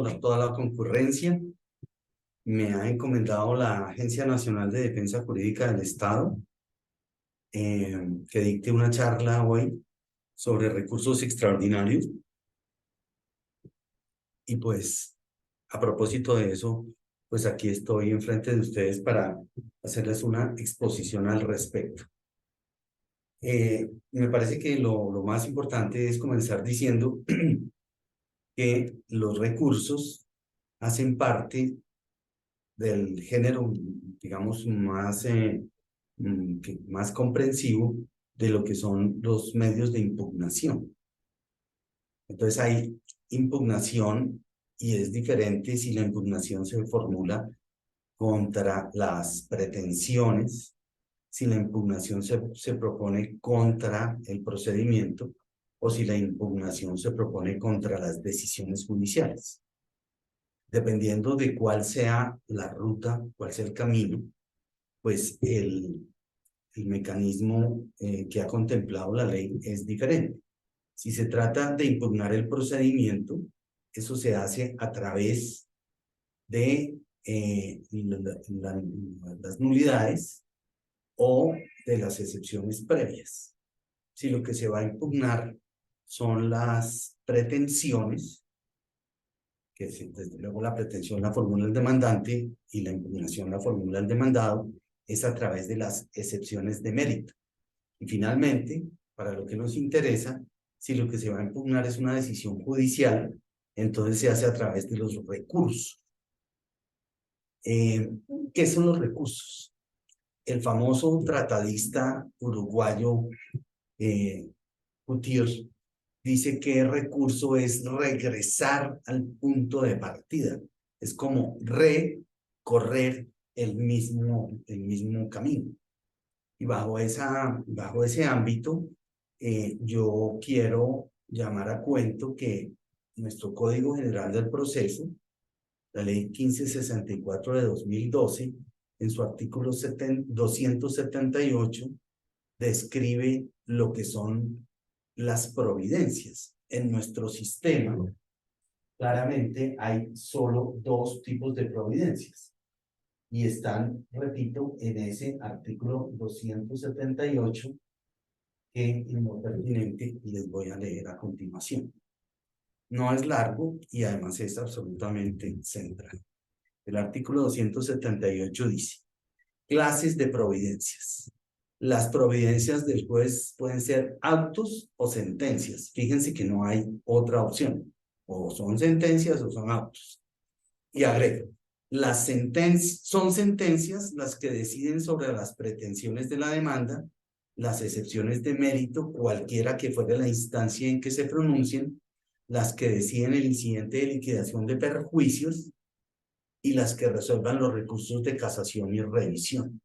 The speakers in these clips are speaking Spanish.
por toda la concurrencia. Me ha encomendado la Agencia Nacional de Defensa Jurídica del Estado que dicte una charla hoy sobre recursos extraordinarios. Y pues, a propósito de eso, pues aquí estoy enfrente de ustedes para hacerles una exposición al respecto. Me parece que lo más importante es comenzar diciendo que los recursos hacen parte del género, digamos, más comprensivo de lo que son los medios de impugnación. Entonces hay impugnación y es diferente si la impugnación se formula contra las pretensiones, si la impugnación se propone contra el procedimiento o si la impugnación se propone contra las decisiones judiciales. Dependiendo de cuál sea la ruta, cuál sea el camino, pues el mecanismo que ha contemplado la ley es diferente. Si se trata de impugnar el procedimiento, eso se hace a través de las nulidades o de las excepciones previas. Si lo que se va a impugnar son las pretensiones, que desde luego la pretensión la formula el demandante y la impugnación la formula el demandado, es a través de las excepciones de mérito. Y finalmente, para lo que nos interesa, si lo que se va a impugnar es una decisión judicial, entonces se hace a través de los recursos. ¿Qué son los recursos? El famoso tratadista uruguayo Gutiérrez dice que recurso es regresar al punto de partida. Es como recorrer el mismo camino. Y bajo ese ámbito, yo quiero llamar a cuento que nuestro Código General del Proceso, la Ley 1564 de 2012, en su artículo 278, describe lo que son las providencias. En nuestro sistema, claramente hay solo dos tipos de providencias. Y están, repito, en ese artículo 278, que en lo pertinente les voy a leer a continuación. No es largo y además es absolutamente central. El artículo 278 dice: clases de providencias. Las providencias del juez pueden ser autos o sentencias. Fíjense que no hay otra opción. O son sentencias o son autos. Y agrego, son sentencias las que deciden sobre las pretensiones de la demanda, las excepciones de mérito, cualquiera que fuera la instancia en que se pronuncien, las que deciden el incidente de liquidación de perjuicios y las que resuelvan los recursos de casación y revisión.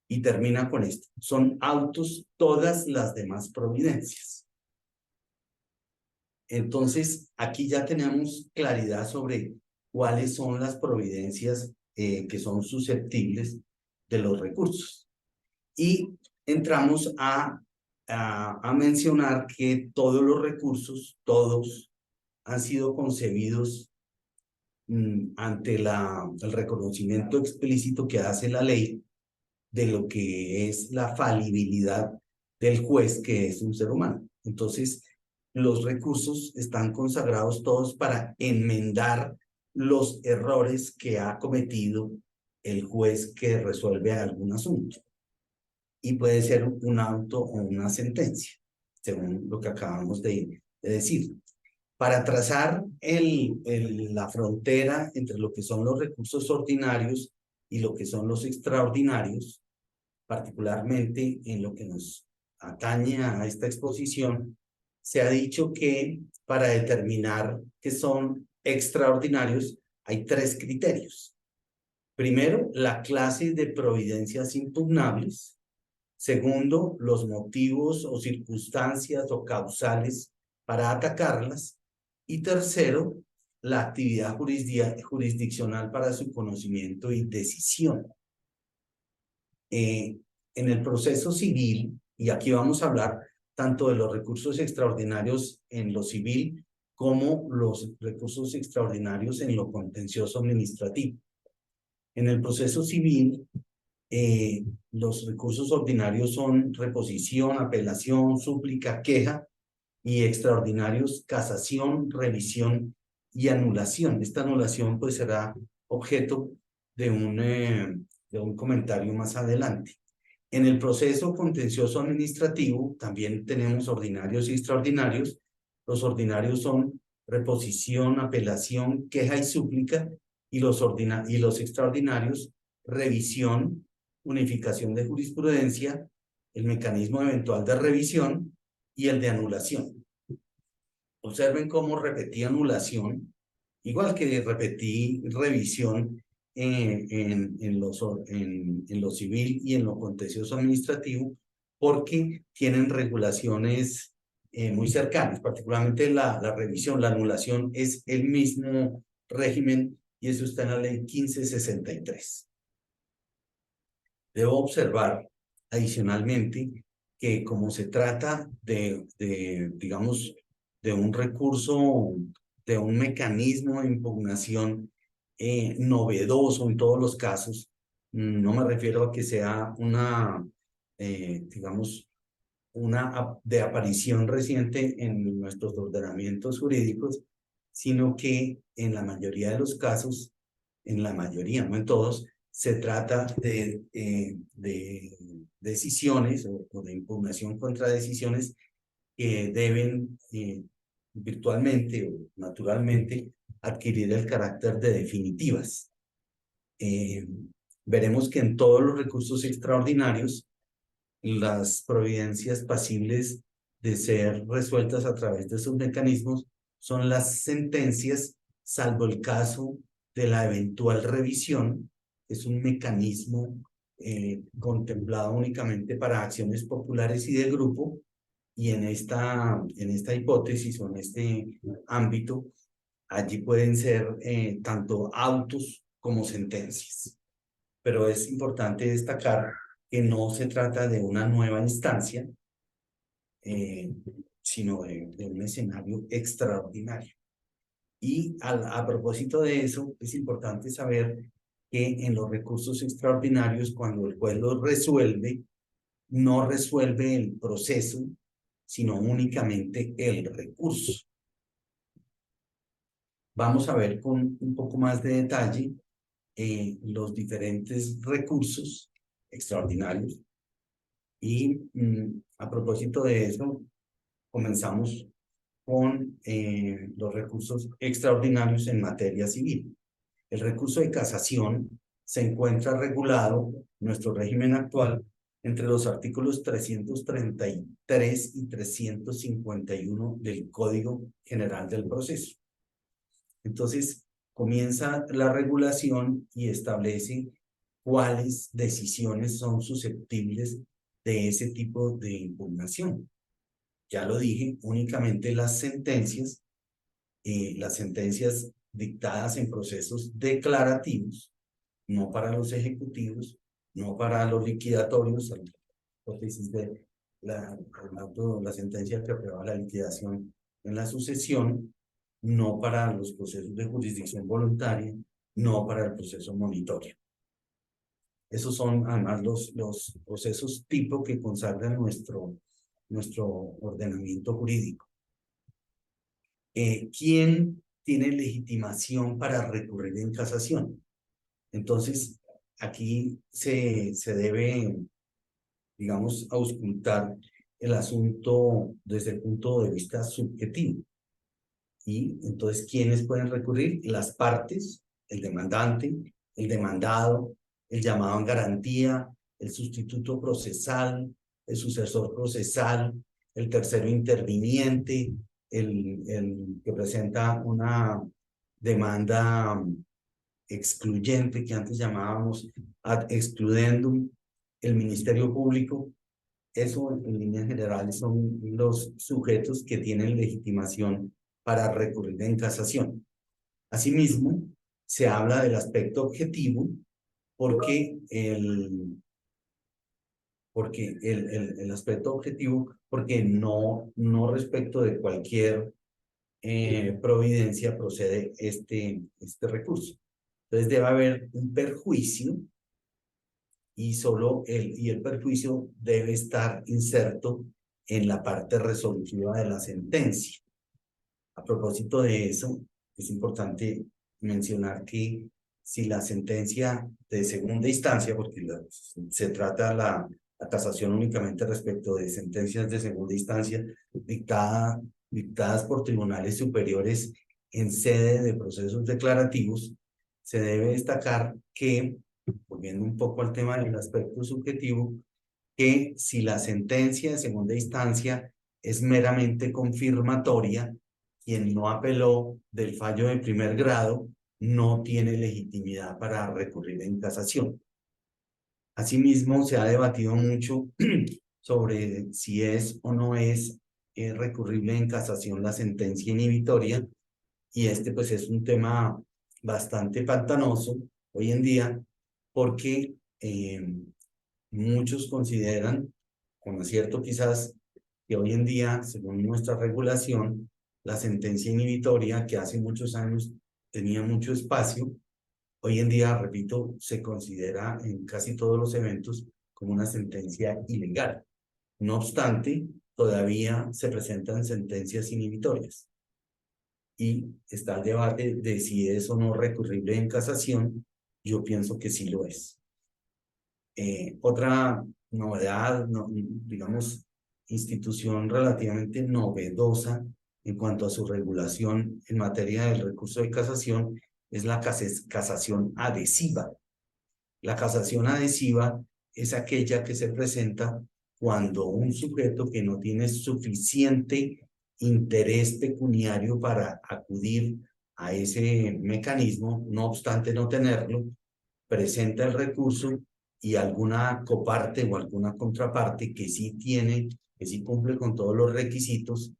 Y termina con esto: son autos todas las demás providencias. Entonces, aquí ya tenemos claridad sobre cuáles son las providencias que son susceptibles de los recursos. Y entramos a mencionar que todos los recursos, todos, han sido concebidos ante el reconocimiento explícito que hace la ley de lo que es la falibilidad del juez, que es un ser humano. Entonces, los recursos están consagrados todos para enmendar los errores que ha cometido el juez que resuelve algún asunto. Y puede ser un auto o una sentencia, según lo que acabamos de decir. Para trazar la frontera entre lo que son los recursos ordinarios y lo que son los extraordinarios, particularmente en lo que nos atañe a esta exposición, se ha dicho que para determinar que son extraordinarios hay tres criterios. Primero, la clase de providencias impugnables. Segundo, los motivos o circunstancias o causales para atacarlas. Y tercero, la actividad jurisdiccional para su conocimiento y decisión. En el proceso civil, y aquí vamos a hablar tanto de los recursos extraordinarios en lo civil como los recursos extraordinarios en lo contencioso administrativo. En el proceso civil, los recursos ordinarios son reposición, apelación, súplica, queja, y extraordinarios, casación, revisión y anulación. Esta anulación pues será objeto de un comentario más adelante. En el proceso contencioso administrativo también tenemos ordinarios y extraordinarios. Los ordinarios son reposición, apelación, queja y súplica, y los extraordinarios, revisión, unificación de jurisprudencia, el mecanismo eventual de revisión y el de anulación. Observen cómo repetí anulación, igual que repetí revisión en lo civil y en lo contencioso administrativo, porque tienen regulaciones muy cercanas, particularmente la revisión. La anulación es el mismo régimen y eso está en la ley 1563. Debo observar adicionalmente que como se trata digamos, de un recurso, de un mecanismo de impugnación novedoso en todos los casos, no me refiero a que sea digamos, una de aparición reciente en nuestros ordenamientos jurídicos, sino que en la mayoría de los casos, en la mayoría, no en todos, se trata de decisiones o de impugnación contra decisiones que deben virtualmente o naturalmente adquirir el carácter de definitivas. Veremos que en todos los recursos extraordinarios, las providencias pasibles de ser resueltas a través de sus mecanismos son las sentencias, salvo el caso de la eventual revisión. Es un mecanismo contemplado únicamente para acciones populares y de grupo, y en esta hipótesis o en este ámbito, allí pueden ser tanto autos como sentencias. Pero es importante destacar que no se trata de una nueva instancia, sino de un escenario extraordinario. Y a propósito de eso, es importante saber que en los recursos extraordinarios, cuando el juez los resuelve, no resuelve el proceso, sino únicamente el recurso. Vamos a ver con un poco más de detalle los diferentes recursos extraordinarios. Y a propósito de eso, comenzamos con los recursos extraordinarios en materia civil. El recurso de casación se encuentra regulado en nuestro régimen actual entre los artículos 333 y 351 del Código General del Proceso. Entonces, comienza la regulación y establece cuáles decisiones son susceptibles de ese tipo de impugnación. Ya lo dije, únicamente las sentencias dictadas en procesos declarativos, no para los ejecutivos, no para los liquidatorios, la hipótesis de la sentencia que aprueba la liquidación en la sucesión, no para los procesos de jurisdicción voluntaria, no para el proceso monitorio. Esos son además los procesos tipo que consagran nuestro ordenamiento jurídico. ¿Quién tiene legitimación para recurrir en casación? Entonces, aquí se debe, digamos, auscultar el asunto desde el punto de vista subjetivo. Y entonces, ¿quiénes pueden recurrir? Las partes, el demandante, el demandado, el llamado en garantía, el sustituto procesal, el sucesor procesal, el tercero interviniente, el que presenta una demanda excluyente que antes llamábamos ad excludendum, el Ministerio Público. Eso en líneas generales son los sujetos que tienen legitimación para recurrir en casación. Asimismo, se habla del aspecto objetivo porque el aspecto objetivo, porque no respecto de cualquier providencia procede este recurso. Entonces debe haber un perjuicio y el perjuicio debe estar inserto en la parte resolutiva de la sentencia. A propósito de eso, es importante mencionar que si la sentencia de segunda instancia, porque se trata la casación únicamente respecto de sentencias de segunda instancia dictadas por tribunales superiores en sede de procesos declarativos, se debe destacar que, volviendo un poco al tema del aspecto subjetivo, que si la sentencia de segunda instancia es meramente confirmatoria, quien no apeló del fallo de primer grado no tiene legitimidad para recurrir en casación. Asimismo, se ha debatido mucho sobre si es o no es recurrible en casación la sentencia inhibitoria, y pues es un tema bastante pantanoso hoy en día, porque muchos consideran, con acierto quizás, que hoy en día, según nuestra regulación, la sentencia inhibitoria, que hace muchos años tenía mucho espacio, hoy en día, repito, se considera en casi todos los eventos como una sentencia ilegal. No obstante, todavía se presentan sentencias inhibitorias. Y está el debate de si es o no recurrible en casación. Yo pienso que sí lo es. Otra novedad, digamos, institución relativamente novedosa en cuanto a su regulación en materia del recurso de casación es la casación adhesiva. La casación adhesiva es aquella que se presenta cuando un sujeto que no tiene suficiente interés pecuniario para acudir a ese mecanismo, no obstante no tenerlo, presenta el recurso y alguna coparte o alguna contraparte que sí tiene, que sí cumple con todos los requisitos,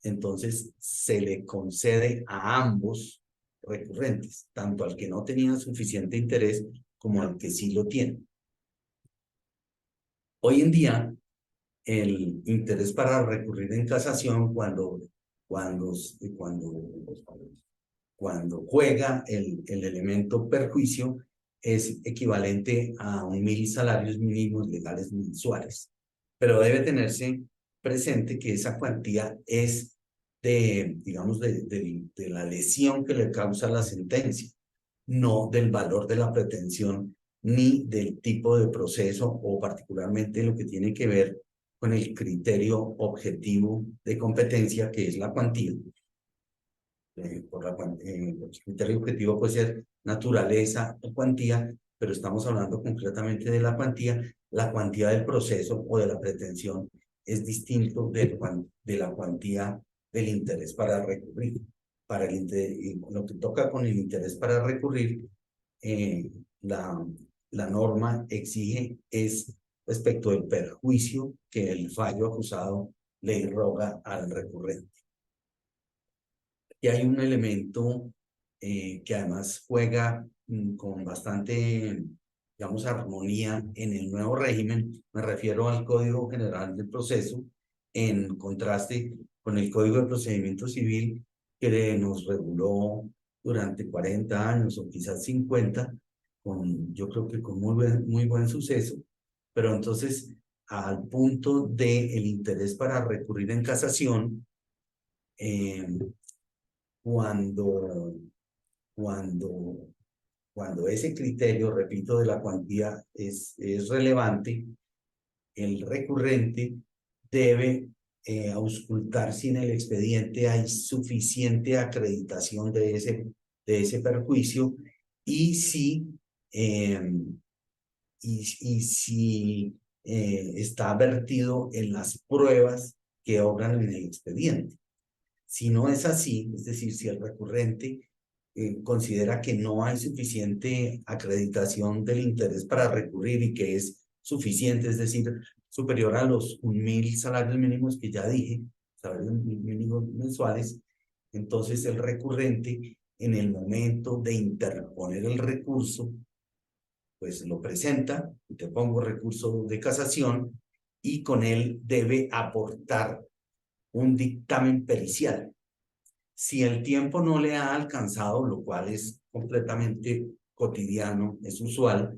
entonces se le concede a ambos recurrentes, tanto al que no tenía suficiente interés como al que sí lo tiene. Hoy en día, el interés para recurrir en casación cuando juega el elemento perjuicio es equivalente a 1.000 salarios mínimos legales mensuales. Pero debe tenerse presente que esa cuantía es digamos, de la lesión que le causa la sentencia, no del valor de la pretensión ni del tipo de proceso o particularmente lo que tiene que ver con el criterio objetivo de competencia, que es la cuantía. El criterio objetivo puede ser naturaleza o cuantía, pero estamos hablando concretamente de la cuantía. La cuantía del proceso o de la pretensión es distinto de la cuantía del interés para recurrir. Para lo que toca con el interés para recurrir, la norma exige es respecto del perjuicio que el fallo acusado le irroga al recurrente. Y hay un elemento que además juega con bastante, digamos, armonía en el nuevo régimen. Me refiero al Código General del Proceso, en contraste con el Código de Procedimiento Civil que nos reguló durante 40 años o quizás 50, yo creo que con muy buen suceso. Pero entonces, al punto del interés para recurrir en casación, cuando, cuando, cuando ese criterio, repito, de la cuantía es relevante, el recurrente debe auscultar si en el expediente hay suficiente acreditación de ese perjuicio y si está vertido en las pruebas que obran en el expediente. Si no es así, es decir, si el recurrente considera que no hay suficiente acreditación del interés para recurrir y que es suficiente, es decir, superior a los 1.000 salarios mínimos que ya dije, salarios mínimos mensuales, entonces el recurrente, en el momento de interponer el recurso, pues lo presenta, te pongo recurso de casación, y con él debe aportar un dictamen pericial. Si el tiempo no le ha alcanzado, lo cual es completamente cotidiano, es usual,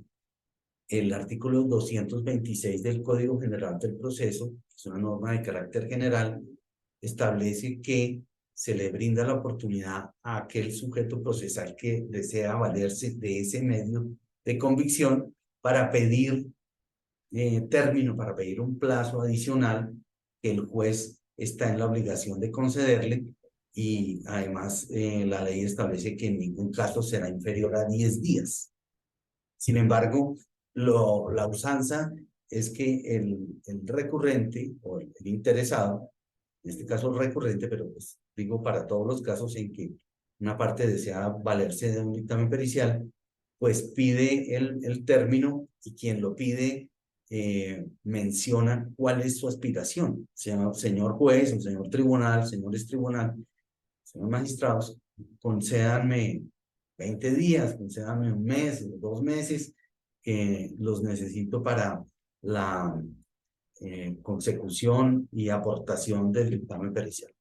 el artículo 226 del Código General del Proceso, que es una norma de carácter general, establece que se le brinda la oportunidad a aquel sujeto procesal que desea valerse de ese medio de convicción para pedir término, para pedir un plazo adicional que el juez está en la obligación de concederle, y además la ley establece que en ningún caso será inferior a 10 días. Sin embargo, la usanza es que el recurrente o el interesado, en este caso el recurrente, pero pues digo para todos los casos en que una parte desea valerse de un dictamen pericial, pues pide el término, y quien lo pide menciona cuál es su aspiración. Señor juez, o señor tribunal, señores tribunal, señores magistrados, concédanme 20 días, concédanme un mes, 2 meses, los necesito para la consecución y aportación del dictamen pericial.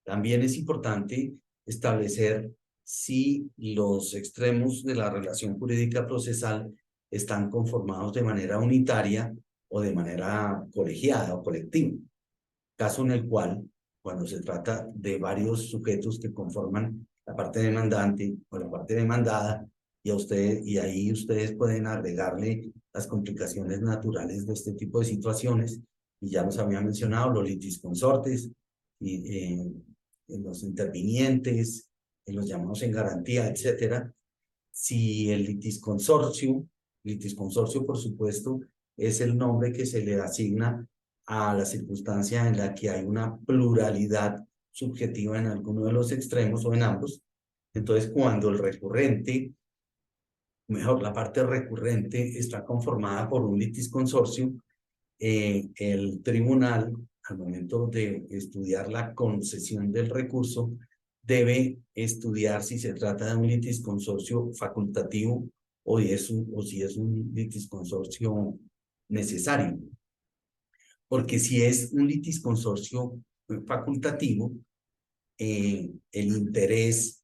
También es importante establecer si los extremos de la relación jurídica procesal están conformados de manera unitaria o de manera colegiada o colectiva, caso en el cual, cuando se trata de varios sujetos que conforman la parte demandante o la parte demandada, y ahí ustedes pueden agregarle las complicaciones naturales de este tipo de situaciones, y ya los había mencionado, los litisconsortes, y en los intervinientes, en los llamados en garantía, etcétera. Si el litisconsorcio, por supuesto, es el nombre que se le asigna a la circunstancia en la que hay una pluralidad subjetiva en alguno de los extremos o en ambos. Entonces, cuando el recurrente, mejor, la parte recurrente está conformada por un litisconsorcio, el tribunal, al momento de estudiar la concesión del recurso, debe estudiar si se trata de un litisconsorcio facultativo o si es un litisconsorcio necesario. Porque si es un litisconsorcio facultativo, el interés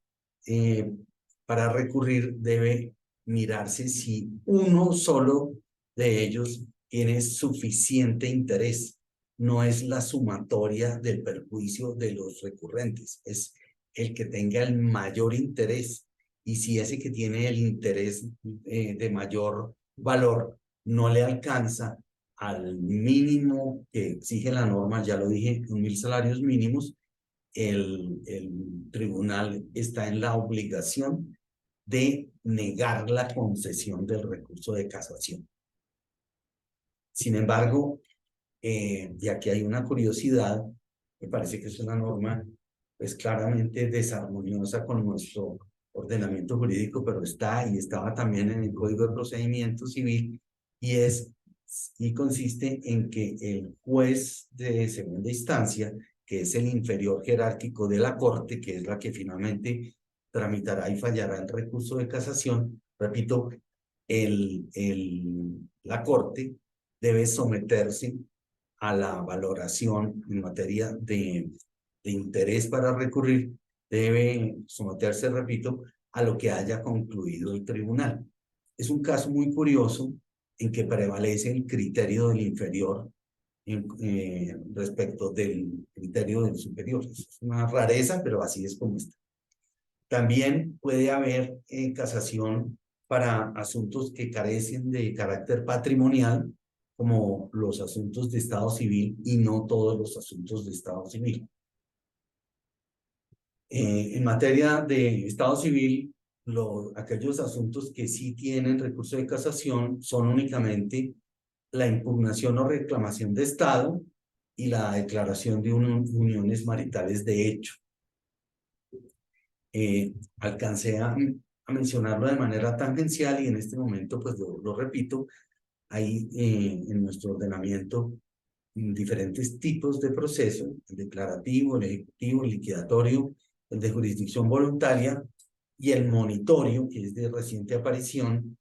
para recurrir debe mirarse si uno solo de ellos tiene suficiente interés. No es la sumatoria del perjuicio de los recurrentes, es el que tenga el mayor interés. Y si ese que tiene el interés de mayor valor no le alcanza al mínimo que exige la norma, ya lo dije, 1.000 salarios mínimos, el tribunal está en la obligación de negar la concesión del recurso de casación. Sin embargo, y aquí hay una curiosidad, me parece que es una norma pues claramente desarmoniosa con nuestro ordenamiento jurídico, pero está y estaba también en el Código de Procedimiento Civil, y consiste en que el juez de segunda instancia, que es el inferior jerárquico de la Corte, que es la que finalmente tramitará y fallará el recurso de casación, repito, la Corte debe someterse a la valoración en materia de interés para recurrir, debe someterse, repito, a lo que haya concluido el tribunal. Es un caso muy curioso en que prevalece el criterio del inferior respecto del criterio del superior. Es una rareza, pero así es como está. También puede haber casación para asuntos que carecen de carácter patrimonial, como los asuntos de estado civil, y no todos los asuntos de estado civil. En materia de estado civil, aquellos asuntos que sí tienen recurso de casación son únicamente la impugnación o reclamación de estado y la declaración de uniones maritales de hecho. Alcancé a mencionarlo de manera tangencial, y en este momento pues lo repito. Hay en nuestro ordenamiento diferentes tipos de proceso: el declarativo, el ejecutivo, el liquidatorio, el de jurisdicción voluntaria y el monitorio, que es de reciente aparición,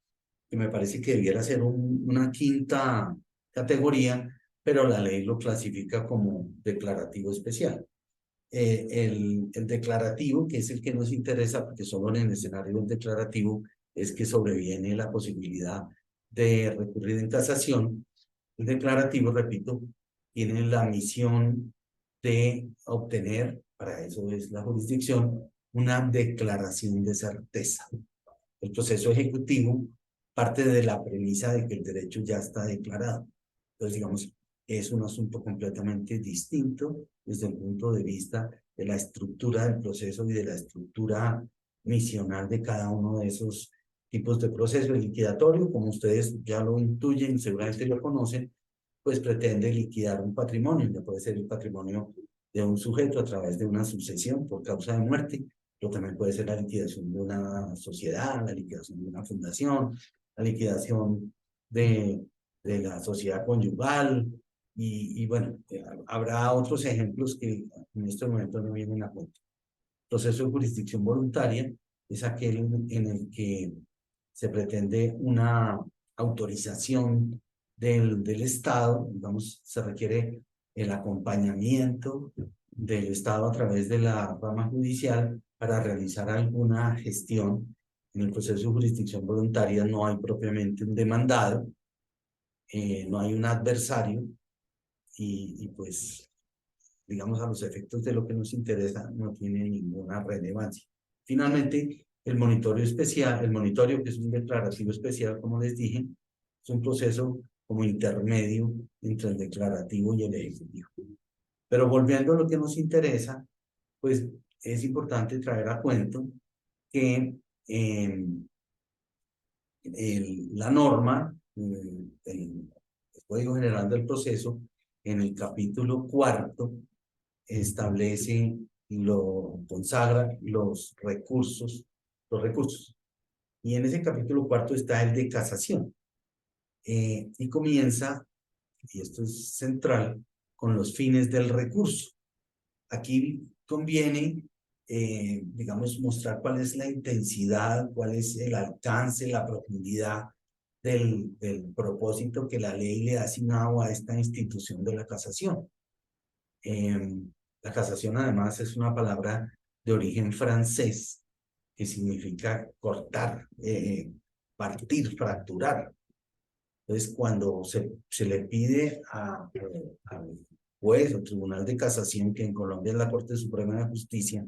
que me parece que debiera ser una quinta categoría, pero la ley lo clasifica como declarativo especial. el declarativo, que es el que nos interesa, porque solo en el escenario del declarativo es que sobreviene la posibilidad de recurrir en casación. El declarativo, repito, tiene la misión de obtener, para eso es la jurisdicción, una declaración de certeza. El proceso ejecutivo parte de la premisa de que el derecho ya está declarado. Entonces, digamos, es un asunto completamente distinto desde el punto de vista de la estructura del proceso y de la estructura misional de cada uno de esos tipos de proceso. El liquidatorio, como ustedes ya lo intuyen, seguramente lo conocen, pues pretende liquidar un patrimonio, ya puede ser el patrimonio de un sujeto a través de una sucesión por causa de muerte, pero también puede ser la liquidación de una sociedad, la liquidación de una fundación, la liquidación de la sociedad conyugal, y bueno, habrá otros ejemplos que en este momento no vienen a cuenta. Proceso de jurisdicción voluntaria es aquel en el que se pretende una autorización del Estado, digamos, se requiere el acompañamiento del Estado a través de la rama judicial para realizar alguna gestión. En el proceso de jurisdicción voluntaria no hay propiamente un demandado, no hay un adversario y pues digamos, a los efectos de lo que nos interesa, no tiene ninguna relevancia. Finalmente, el monitorio especial, el monitorio que es un declarativo especial, como les dije, es un proceso como intermedio entre el declarativo y el ejecutivo. Pero volviendo a lo que nos interesa, pues es importante traer a cuento que la norma, el Código General del Proceso, en el capítulo 4, establece, lo consagra los recursos. Y en ese capítulo 4 está el de casación. Y comienza, y esto es central, con los fines del recurso. Aquí conviene, digamos, mostrar cuál es la intensidad, cuál es el alcance, la profundidad del propósito que la ley le ha asignado a esta institución de la casación. La casación además es una palabra de origen francés que significa cortar, partir, fracturar. Entonces, cuando se le pide al juez o tribunal de casación, que en Colombia es la Corte Suprema de Justicia,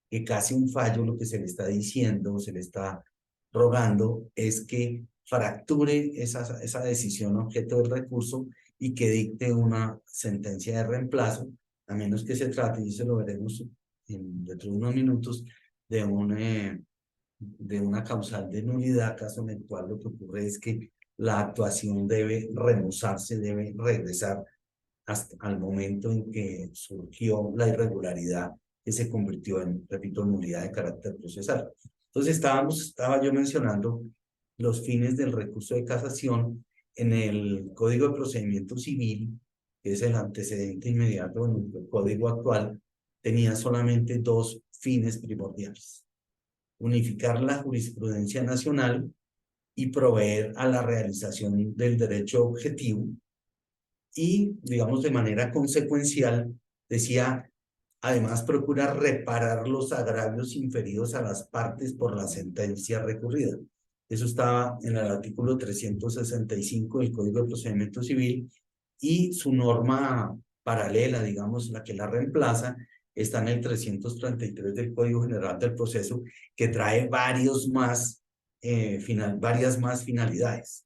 que casi un fallo, lo que se le está diciendo, se le está rogando, es que fracture esa decisión objeto del recurso y que dicte una sentencia de reemplazo, a menos que se trate, y eso lo veremos dentro de unos minutos, de una causal de nulidad, caso en el cual lo que ocurre es que la actuación debe remozarse, debe regresar hasta al momento en que surgió la irregularidad que se convirtió en, repito, nulidad de carácter procesal. Entonces estaba yo mencionando los fines del recurso de casación en el Código de Procedimiento Civil, que es el antecedente inmediato en el Código actual, tenía solamente dos fines primordiales: unificar la jurisprudencia nacional y proveer a la realización del derecho objetivo, y, digamos, de manera consecuencial, decía, además procura reparar los agravios inferidos a las partes por la sentencia recurrida. Eso estaba en el artículo 365 del Código de Procedimiento Civil, y su norma paralela, digamos, la que la reemplaza, está en el 333 del Código General del Proceso, que trae varias más finalidades.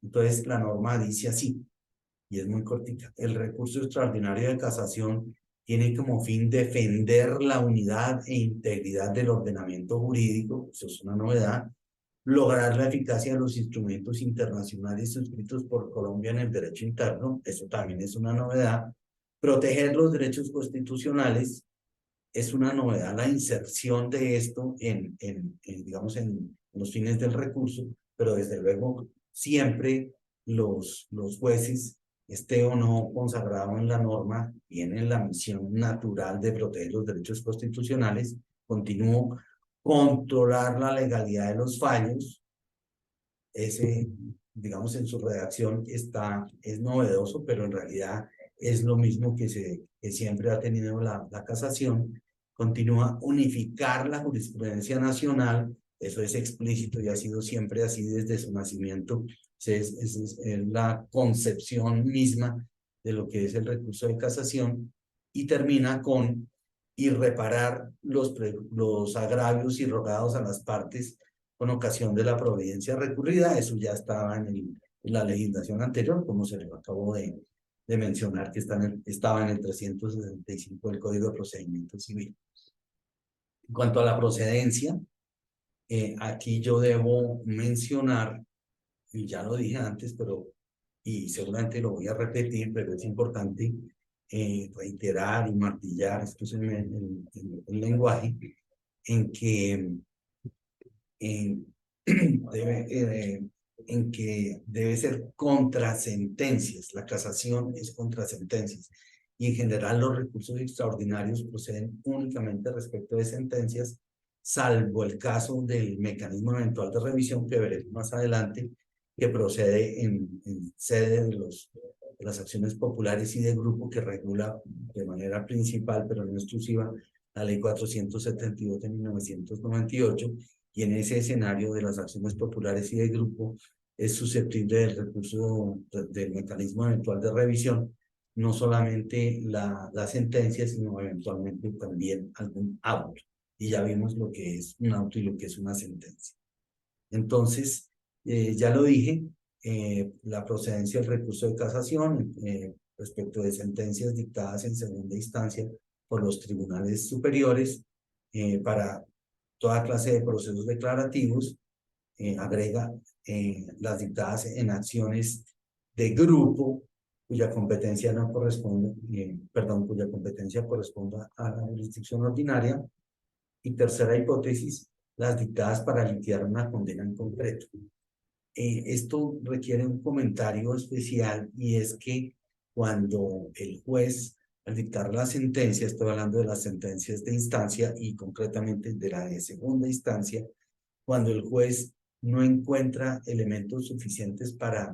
Entonces, la norma dice así, y es muy cortita: el recurso extraordinario de casación tiene como fin defender la unidad e integridad del ordenamiento jurídico, eso es una novedad, lograr la eficacia de los instrumentos internacionales suscritos por Colombia en el derecho interno, eso también es una novedad, proteger los derechos constitucionales, es una novedad la inserción de esto digamos, en los fines del recurso, pero desde luego siempre los jueces, esté o no consagrado en la norma, tienen la misión natural de proteger los derechos constitucionales. Continúo, controlar la legalidad de los fallos. Ese, digamos, en su redacción es novedoso, pero en realidad es lo mismo que siempre ha tenido la casación, continúa unificar la jurisprudencia nacional. Eso es explícito y ha sido siempre así desde su nacimiento. Es la concepción misma de lo que es el recurso de casación, y termina con irreparar los agravios irrogados a las partes con ocasión de la providencia recurrida. Eso ya estaba en la legislación anterior, como se le acabó de mencionar, que estaba en el 365 del Código de Procedimiento Civil. En cuanto a la procedencia, aquí yo debo mencionar, y ya lo dije antes, y seguramente lo voy a repetir, pero es importante reiterar y martillar, excúsenme el lenguaje, en que en que debe ser contra sentencias. La casación es contra sentencias. Y en general los recursos extraordinarios proceden únicamente respecto de sentencias, salvo el caso del mecanismo eventual de revisión que veremos más adelante, que procede en sede de las acciones populares y de grupo, que regula de manera principal, pero no exclusiva, la Ley 472 de 1998, y en ese escenario de las acciones populares y de grupo es susceptible del recurso del mecanismo eventual de revisión, no solamente la sentencia, sino eventualmente también algún auto. Y ya vimos lo que es un auto y lo que es una sentencia. Entonces, ya lo dije, la procedencia del recurso de casación respecto de sentencias dictadas en segunda instancia por los tribunales superiores para toda clase de procesos declarativos, agrega las dictadas en acciones de grupo cuya competencia no corresponde, cuya competencia corresponda a la jurisdicción ordinaria. Y tercera hipótesis, las dictadas para liquidar una condena en concreto. Esto requiere un comentario especial, y es que cuando el juez, al dictar la sentencia, estoy hablando de las sentencias de instancia y concretamente de la de segunda instancia, cuando el juez no encuentra elementos suficientes para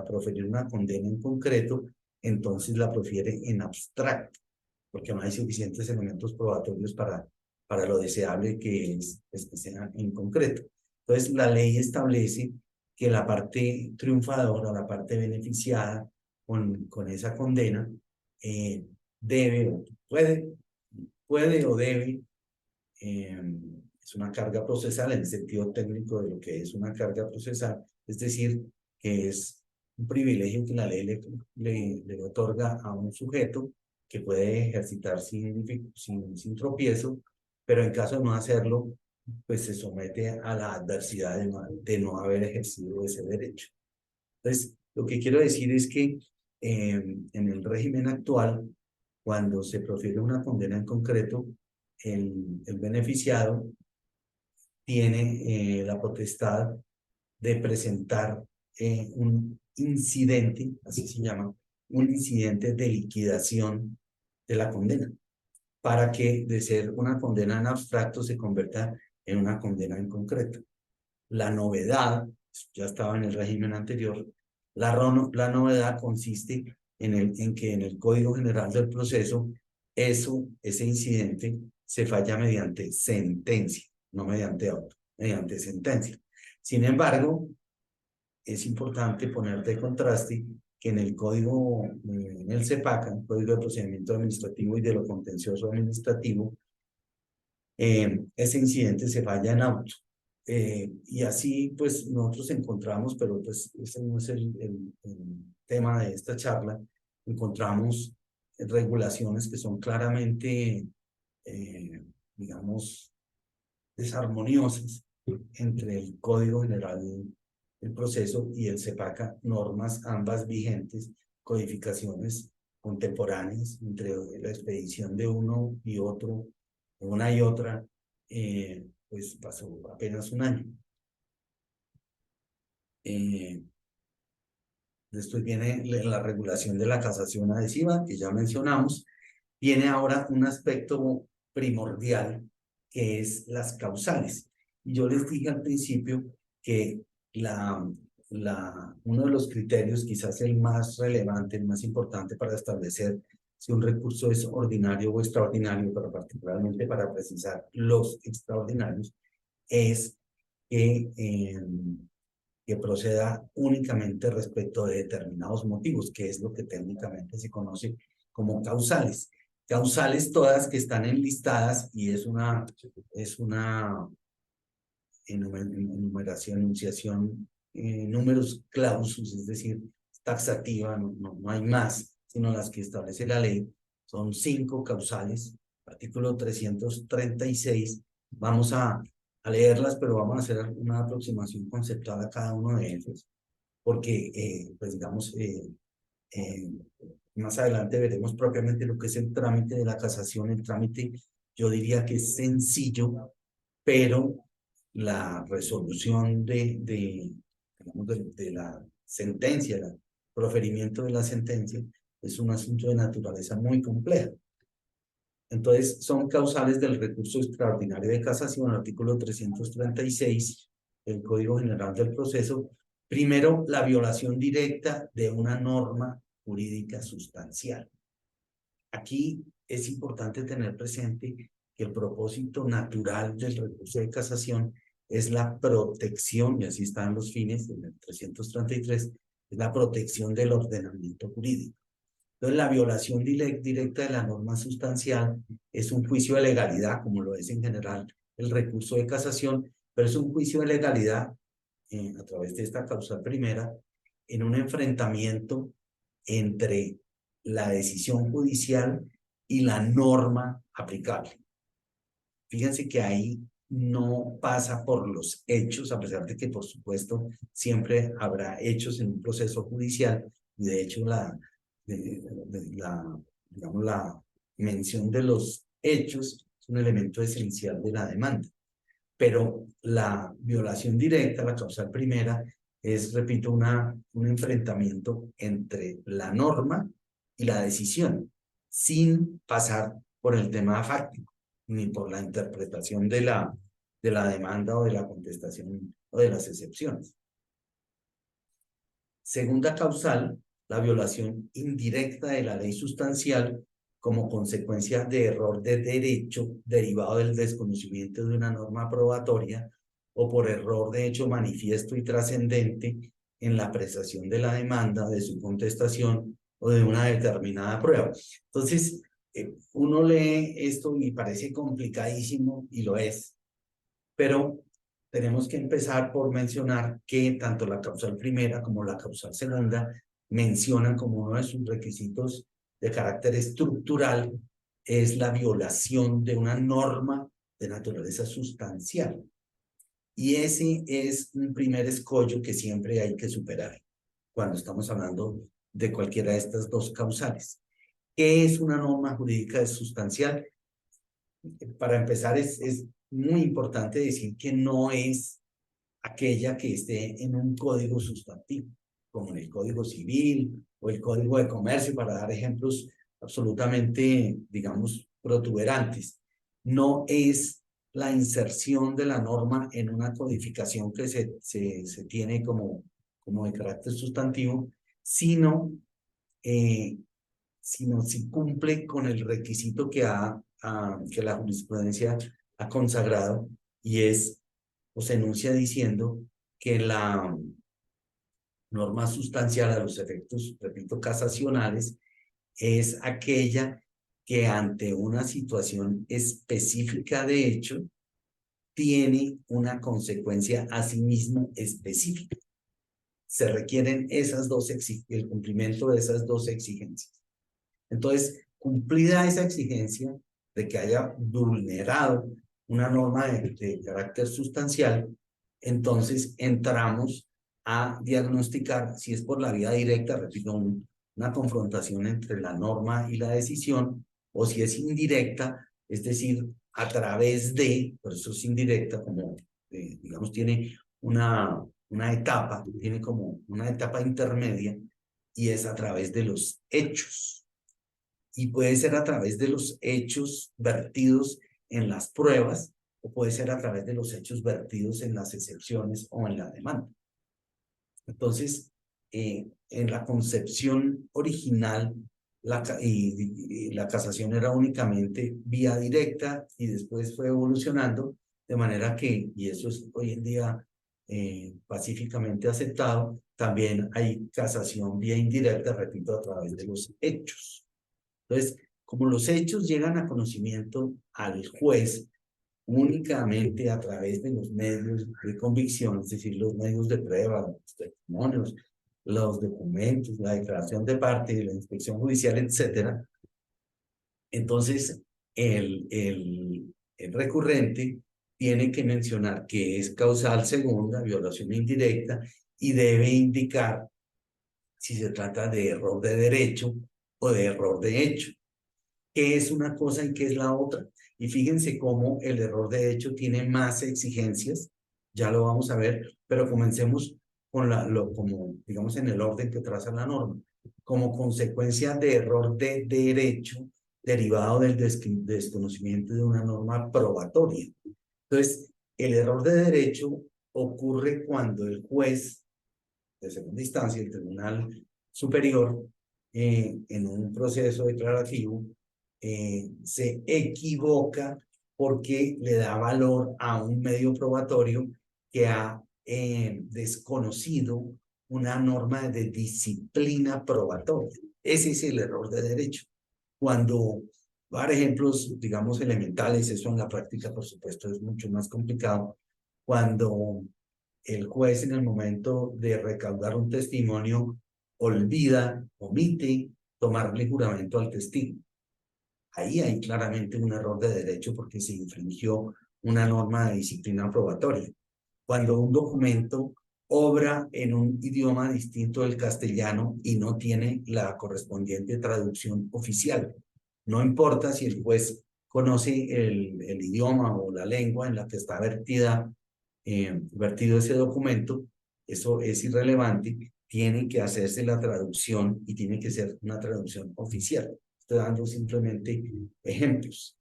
proferir una condena en concreto, entonces la profiere en abstracto, porque no hay suficientes elementos probatorios para lo deseable que es que sea en concreto. Entonces, la ley establece que la parte triunfadora, la parte beneficiada con esa condena, debe, puede o debe, es una carga procesal en el sentido técnico de lo que es una carga procesal, es decir, que es un privilegio que la ley le otorga a un sujeto que puede ejercitar sin tropiezo, pero en caso de no hacerlo, pues se somete a la adversidad de no haber ejercido ese derecho. Entonces, lo que quiero decir es que en el régimen actual, cuando se profiere una condena en concreto, el beneficiado tiene la potestad de presentar un incidente, así se llama, un incidente de liquidación de la condena, para que de ser una condena en abstracto se convierta en una condena en concreto. La novedad, ya estaba en el régimen anterior, la novedad consiste en que en el Código General del Proceso ese incidente se falla mediante sentencia, no mediante auto, mediante sentencia. Sin embargo, es importante poner de contraste que en el código, en el CEPACA, el Código de Procedimiento Administrativo y de lo Contencioso Administrativo, ese incidente se falla en auto. Y así pues nosotros encontramos, pero pues ese no es el tema de esta charla, encontramos regulaciones que son claramente, digamos, desarmoniosas entre el Código General del Proceso y el CEPACA, normas ambas vigentes, codificaciones contemporáneas entre la expedición de uno y otro, de una y otra, pues pasó apenas un año. Después viene la regulación de la casación adhesiva, que ya mencionamos. Viene ahora un aspecto primordial, que es las causales. Y yo les dije al principio que uno de los criterios, quizás el más relevante, el más importante para establecer si un recurso es ordinario o extraordinario, pero particularmente para precisar los extraordinarios, es que proceda únicamente respecto de determinados motivos, que es lo que técnicamente se conoce como causales. Causales todas que están enlistadas y es una enumeración, enunciación, números clausus, es decir, taxativa, no hay más, sino las que establece la ley. Son 5 causales, artículo 336. Vamos a leerlas, pero vamos a hacer una aproximación conceptual a cada uno de ellos, porque, pues digamos, más adelante veremos propiamente lo que es el trámite de la casación. El trámite, yo diría que es sencillo, pero la resolución digamos, de la sentencia, el proferimiento de la sentencia, es un asunto de naturaleza muy compleja. Entonces, son causales del recurso extraordinario de casación, artículo 336 del Código General del Proceso. Primero, la violación directa de una norma jurídica sustancial. Aquí es importante tener presente que el propósito natural del recurso de casación es la protección, y así están los fines del 333, es la protección del ordenamiento jurídico. Entonces, la violación directa de la norma sustancial es un juicio de legalidad, como lo es en general el recurso de casación, pero es un juicio de legalidad a través de esta causal primera en un enfrentamiento entre la decisión judicial y la norma aplicable. Fíjense que ahí no pasa por los hechos, a pesar de que, por supuesto, siempre habrá hechos en un proceso judicial, y de hecho digamos, la mención de los hechos es un elemento esencial de la demanda. Pero la violación directa, la causal primera, es, repito, un enfrentamiento entre la norma y la decisión, sin pasar por el tema fáctico, ni por la interpretación de la demanda o de la contestación o de las excepciones. Segunda causal, la violación indirecta de la ley sustancial como consecuencia de error de derecho derivado del desconocimiento de una norma probatoria o por error de hecho manifiesto y trascendente en la apreciación de la demanda, de su contestación o de una determinada prueba. Entonces, uno lee esto y parece complicadísimo, y lo es, pero tenemos que empezar por mencionar que tanto la causal primera como la causal segunda mencionan como uno de sus requisitos de carácter estructural es la violación de una norma de naturaleza sustancial. Y ese es un primer escollo que siempre hay que superar cuando estamos hablando de cualquiera de estas dos causales. ¿Qué es una norma jurídica sustancial? Para empezar, es muy importante decir que no es aquella que esté en un código sustantivo, como en el Código Civil o el Código de Comercio, para dar ejemplos absolutamente, digamos, protuberantes. No es la inserción de la norma en una codificación que se tiene como de carácter sustantivo, sino si cumple con el requisito que la jurisprudencia ha consagrado, y es, o se enuncia diciendo que la norma sustancial a los efectos, repito, casacionales, es aquella que ante una situación específica de hecho tiene una consecuencia asimismo específica. Se requieren el cumplimiento de esas dos exigencias. Entonces, cumplida esa exigencia de que haya vulnerado una norma de carácter sustancial, entonces entramos a diagnosticar si es por la vía directa, repito, una confrontación entre la norma y la decisión, o si es indirecta, es decir, a través de, por eso es indirecta, como, digamos, tiene tiene como una etapa intermedia, y es a través de los hechos. Y puede ser a través de los hechos vertidos en las pruebas, o puede ser a través de los hechos vertidos en las excepciones o en la demanda. Entonces, en la concepción original, la casación era únicamente vía directa y después fue evolucionando de manera que, y eso es hoy en día pacíficamente aceptado, también hay casación vía indirecta, repito, a través de los hechos. Entonces, como los hechos llegan a conocimiento al juez únicamente a través de los medios de convicción, es decir, los medios de prueba, los testimonios, los documentos, la declaración de parte, la inspección judicial, etcétera. Entonces, el recurrente tiene que mencionar que es causal segunda, violación indirecta, y debe indicar si se trata de error de derecho o de error de hecho. ¿Qué es una cosa y qué es la otra? Y fíjense cómo el error de hecho tiene más exigencias, ya lo vamos a ver, pero comencemos con como digamos en el orden que traza la norma. Como consecuencia de error de derecho derivado del desconocimiento de una norma probatoria. Entonces, el error de derecho ocurre cuando el juez de segunda instancia, el Tribunal Superior, en un proceso declarativo, se equivoca porque le da valor a un medio probatorio que ha desconocido una norma de disciplina probatoria. Ese es el error de derecho. Cuando, para ejemplos, digamos, elementales, eso en la práctica, por supuesto, es mucho más complicado, cuando el juez en el momento de recaudar un testimonio olvida, omite tomarle juramento al testigo. Ahí hay claramente un error de derecho porque se infringió una norma de disciplina probatoria. Cuando un documento obra en un idioma distinto del castellano y no tiene la correspondiente traducción oficial. No importa si el juez conoce el idioma o la lengua en la que está vertido ese documento, eso es irrelevante, tiene que hacerse la traducción y tiene que ser una traducción oficial. Estoy dando simplemente ejemplos.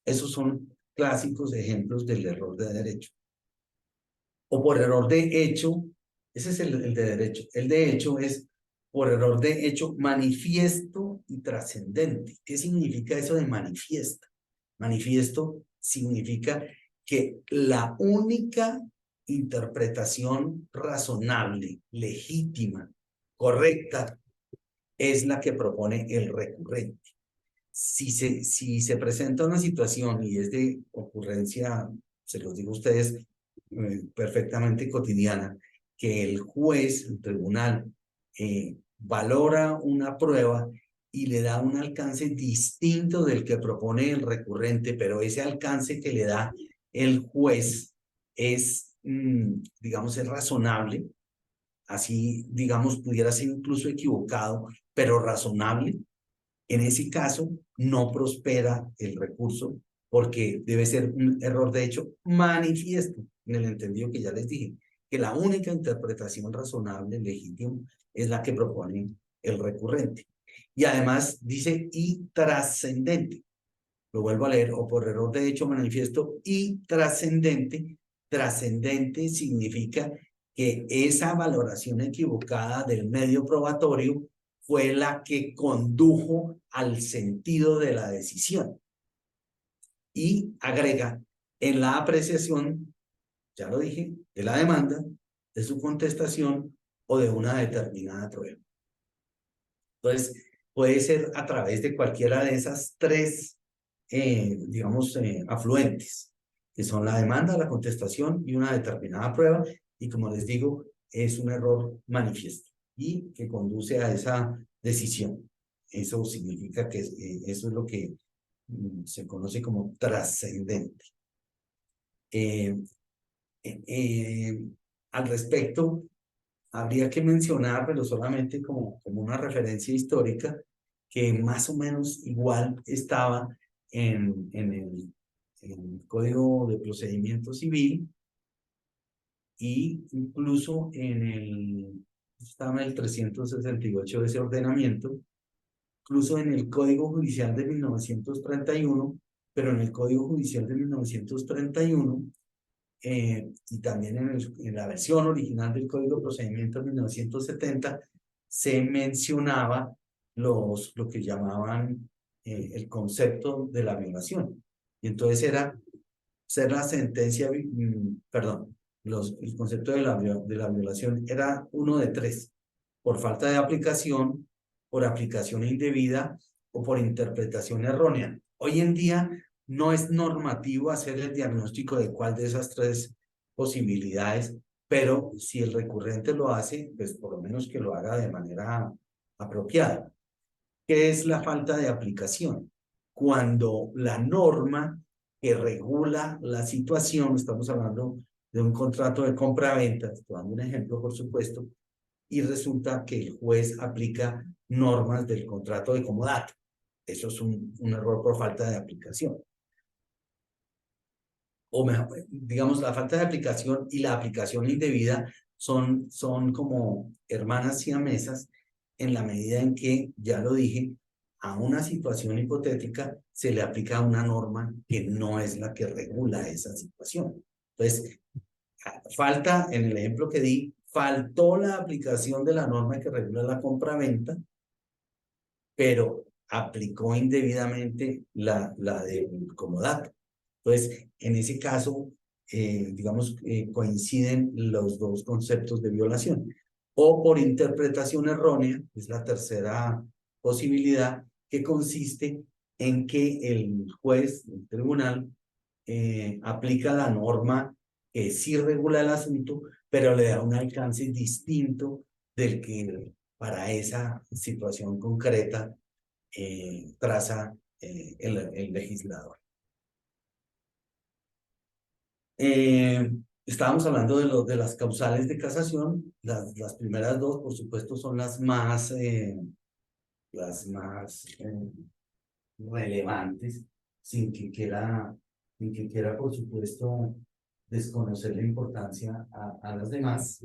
Esos son clásicos ejemplos del error de derecho. O por error de hecho, ese es el de derecho. El de hecho es por error de hecho manifiesto y trascendente. ¿Qué significa eso de manifiesto? Manifiesto significa que la única interpretación razonable, legítima, correcta, es la que propone el recurrente. Si se presenta una situación y es de ocurrencia, se los digo a ustedes, perfectamente cotidiana, que el juez, el tribunal, valora una prueba y le da un alcance distinto del que propone el recurrente, pero ese alcance que le da el juez es, digamos, es razonable, así, digamos, pudiera ser incluso equivocado, pero razonable. En ese caso, no prospera el recurso porque debe ser un error de hecho manifiesto, en el entendido que ya les dije, que la única interpretación razonable, legítima, es la que propone el recurrente. Y además dice y trascendente. Lo vuelvo a leer, o por error de hecho manifiesto y trascendente. Trascendente significa que esa valoración equivocada del medio probatorio fue la que condujo al sentido de la decisión. Y agrega, en la apreciación, ya lo dije, de la demanda, de su contestación o de una determinada prueba. Entonces, puede ser a través de cualquiera de esas tres, digamos, afluentes, que son la demanda, la contestación y una determinada prueba. Y como les digo, es un error manifiesto y que conduce a esa decisión. Eso significa que eso es lo que se conoce como trascendente. Eh, al respecto, habría que mencionar, pero solamente como una referencia histórica, que más o menos igual estaba en el Código de Procedimiento Civil y incluso estaba en el 368 de ese ordenamiento, incluso en el Código Judicial de 1931, pero en el Código Judicial de 1931 y también en la versión original del Código de Procedimiento de 1970, se mencionaba lo que llamaban el concepto de la violación. Y entonces era ser la sentencia, perdón, el concepto de la violación era uno de tres: por falta de aplicación, por aplicación indebida o por interpretación errónea. Hoy en día no es normativo hacer el diagnóstico de cuál de esas tres posibilidades, pero si el recurrente lo hace, pues por lo menos que lo haga de manera apropiada. ¿Qué es la falta de aplicación? Cuando la norma que regula la situación, estamos hablando de un contrato de compra-venta, estoy dando un ejemplo, por supuesto, y resulta que el juez aplica normas del contrato de comodato. Eso es un error por falta de aplicación. O mejor, digamos, la falta de aplicación y la aplicación indebida son como hermanas siamesas, en la medida en que, ya lo dije, a una situación hipotética se le aplica una norma que no es la que regula esa situación. Entonces, falta, en el ejemplo que di, faltó la aplicación de la norma que regula la compraventa, pero aplicó indebidamente la del comodato. Entonces, en ese caso, digamos, coinciden los dos conceptos de violación. O por interpretación errónea, es la tercera posibilidad, que consiste en que el juez, el tribunal, aplica la norma que sí regula el asunto, pero le da un alcance distinto del que para esa situación concreta traza el legislador. Estábamos hablando de las causales de casación. Las primeras dos, por supuesto, son las más relevantes, sin que quiera, por supuesto, desconocer la importancia a las demás.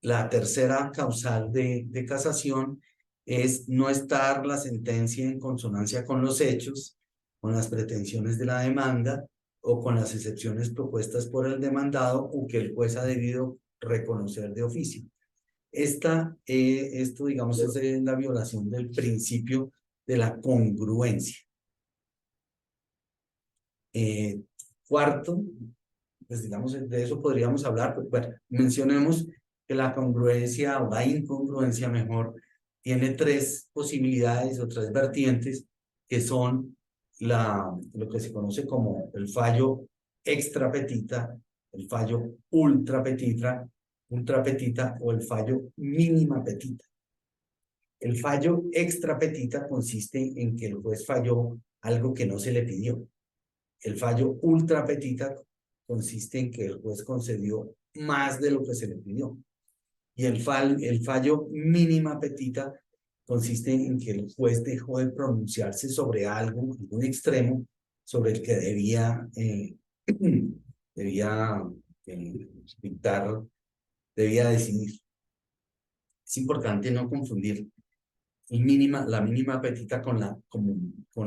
La tercera causal de casación es no estar la sentencia en consonancia con los hechos, con las pretensiones de la demanda o con las excepciones propuestas por el demandado o que el juez ha debido reconocer de oficio. Esto, digamos, es la violación del principio de la congruencia. Cuarto, pues digamos, de eso podríamos hablar. Pues, bueno, mencionemos que la congruencia o la incongruencia, mejor, tiene tres posibilidades o tres vertientes, que son lo que se conoce como el fallo extra petita, el fallo ultra petita o el fallo mínima petita. El fallo extra petita consiste en que el juez falló algo que no se le pidió. El fallo ultra petita consiste en que el juez concedió más de lo que se le pidió. Y el fallo mínima petita consiste en que el juez dejó de pronunciarse sobre algo, algún extremo, sobre el que debía dictar, debía decidir. Es importante no confundir la mínima petita con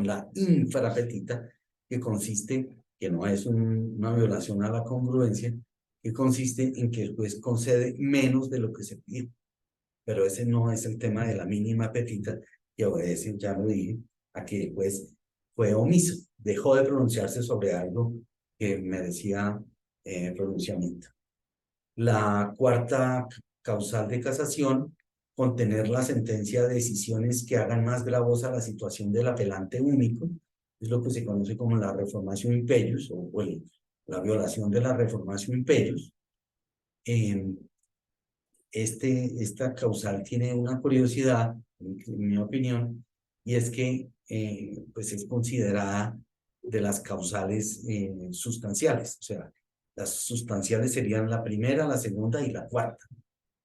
la infrapetita, que consiste, que no es una violación a la congruencia, que consiste en que el juez concede menos de lo que se pide. Pero ese no es el tema de la mínima petita, que obedece, ya lo dije, a que el juez fue omiso, dejó de pronunciarse sobre algo que merecía pronunciamiento. La cuarta causal de casación: contener la sentencia de decisiones que hagan más gravosa la situación del apelante único. Es lo que se conoce como la reformatio imperius o la violación de la reformatio imperius. Esta causal tiene una curiosidad, en mi opinión, y es que pues es considerada de las causales sustanciales. O sea, las sustanciales serían la primera, la segunda y la cuarta.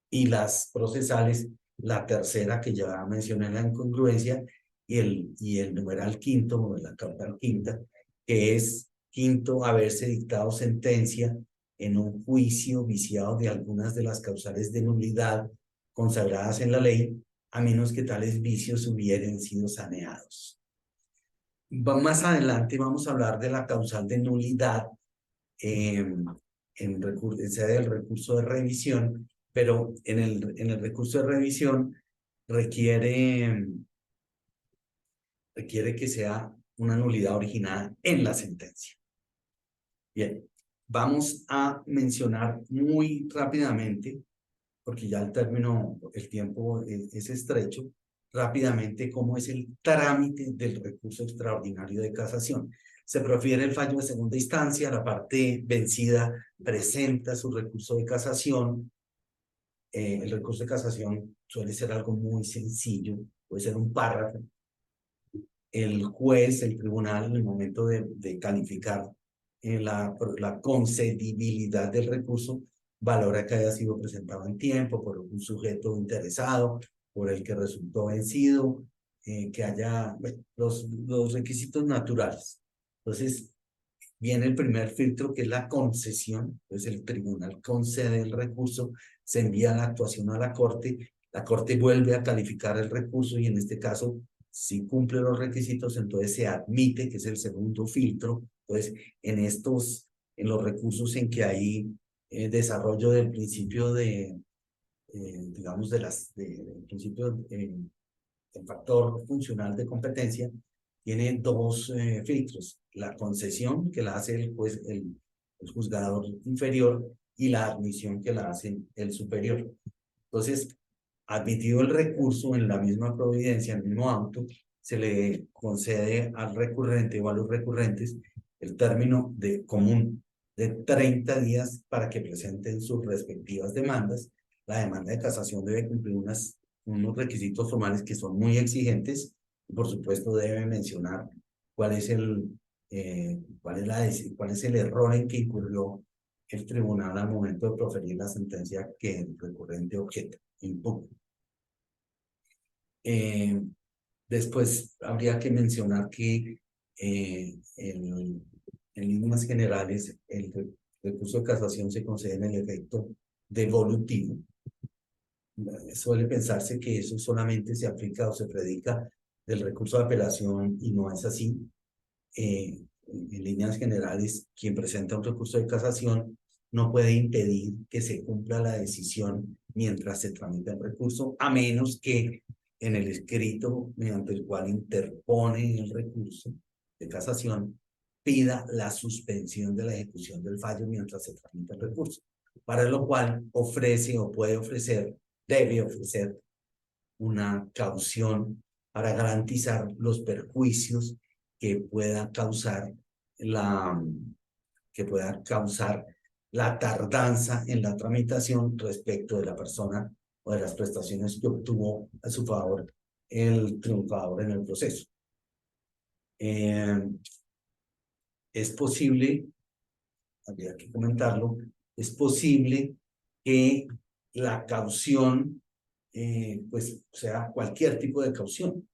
Y las procesales, la tercera, que ya mencioné, la incongruencia, y el numeral quinto, o la causal quinta, que es quinto, haberse dictado sentencia en un juicio viciado de algunas de las causales de nulidad consagradas en la ley, a menos que tales vicios hubieran sido saneados. Más adelante vamos a hablar de la causal de nulidad, sede del recurso de revisión, pero en el recurso de revisión requiere que sea una nulidad originada en la sentencia. Bien, vamos a mencionar muy rápidamente, porque ya el tiempo es estrecho, rápidamente cómo es el trámite del recurso extraordinario de casación. Se profiere el fallo de segunda instancia, la parte vencida presenta su recurso de casación. El recurso de casación suele ser algo muy sencillo, puede ser un párrafo. El juez, el tribunal, en el momento de calificar la concedibilidad del recurso, valora que haya sido presentado en tiempo por un sujeto interesado, por el que resultó vencido, que haya los requisitos naturales. Entonces, viene el primer filtro, que es la concesión. Entonces, el tribunal concede el recurso, se envía la actuación a la corte vuelve a calificar el recurso y en este caso, si cumple los requisitos, entonces se admite, que es el segundo filtro. Entonces, en los recursos en que hay desarrollo del principio digamos, del principio el factor funcional de competencia, tiene dos filtros: la concesión, que la hace el juzgador inferior, y la admisión, que la hace el superior. Entonces, admitido el recurso en la misma providencia, en el mismo auto, se le concede al recurrente o a los recurrentes el término común de 30 días para que presenten sus respectivas demandas. La demanda de casación debe cumplir unos requisitos formales que son muy exigentes, y por supuesto debe mencionar cuál es cuál es el error en que incurrió el tribunal al momento de proferir la sentencia que el recurrente objeta, impugna. Después habría que mencionar que en líneas generales el recurso de casación se concede en el efecto devolutivo. Suele pensarse que eso solamente se aplica o se predica del recurso de apelación, y no es así. En líneas generales, quien presenta un recurso de casación no puede impedir que se cumpla la decisión mientras se tramita el recurso, a menos que en el escrito mediante el cual interpone el recurso de casación pida la suspensión de la ejecución del fallo mientras se tramita el recurso, para lo cual ofrece o puede ofrecer, debe ofrecer una caución para garantizar los perjuicios que pueda causar la, la tardanza en la tramitación respecto de la persona o de las prestaciones que obtuvo a su favor el triunfador en el proceso. Es posible, habría que comentarlo, es posible que la caución, pues sea cualquier tipo de caución.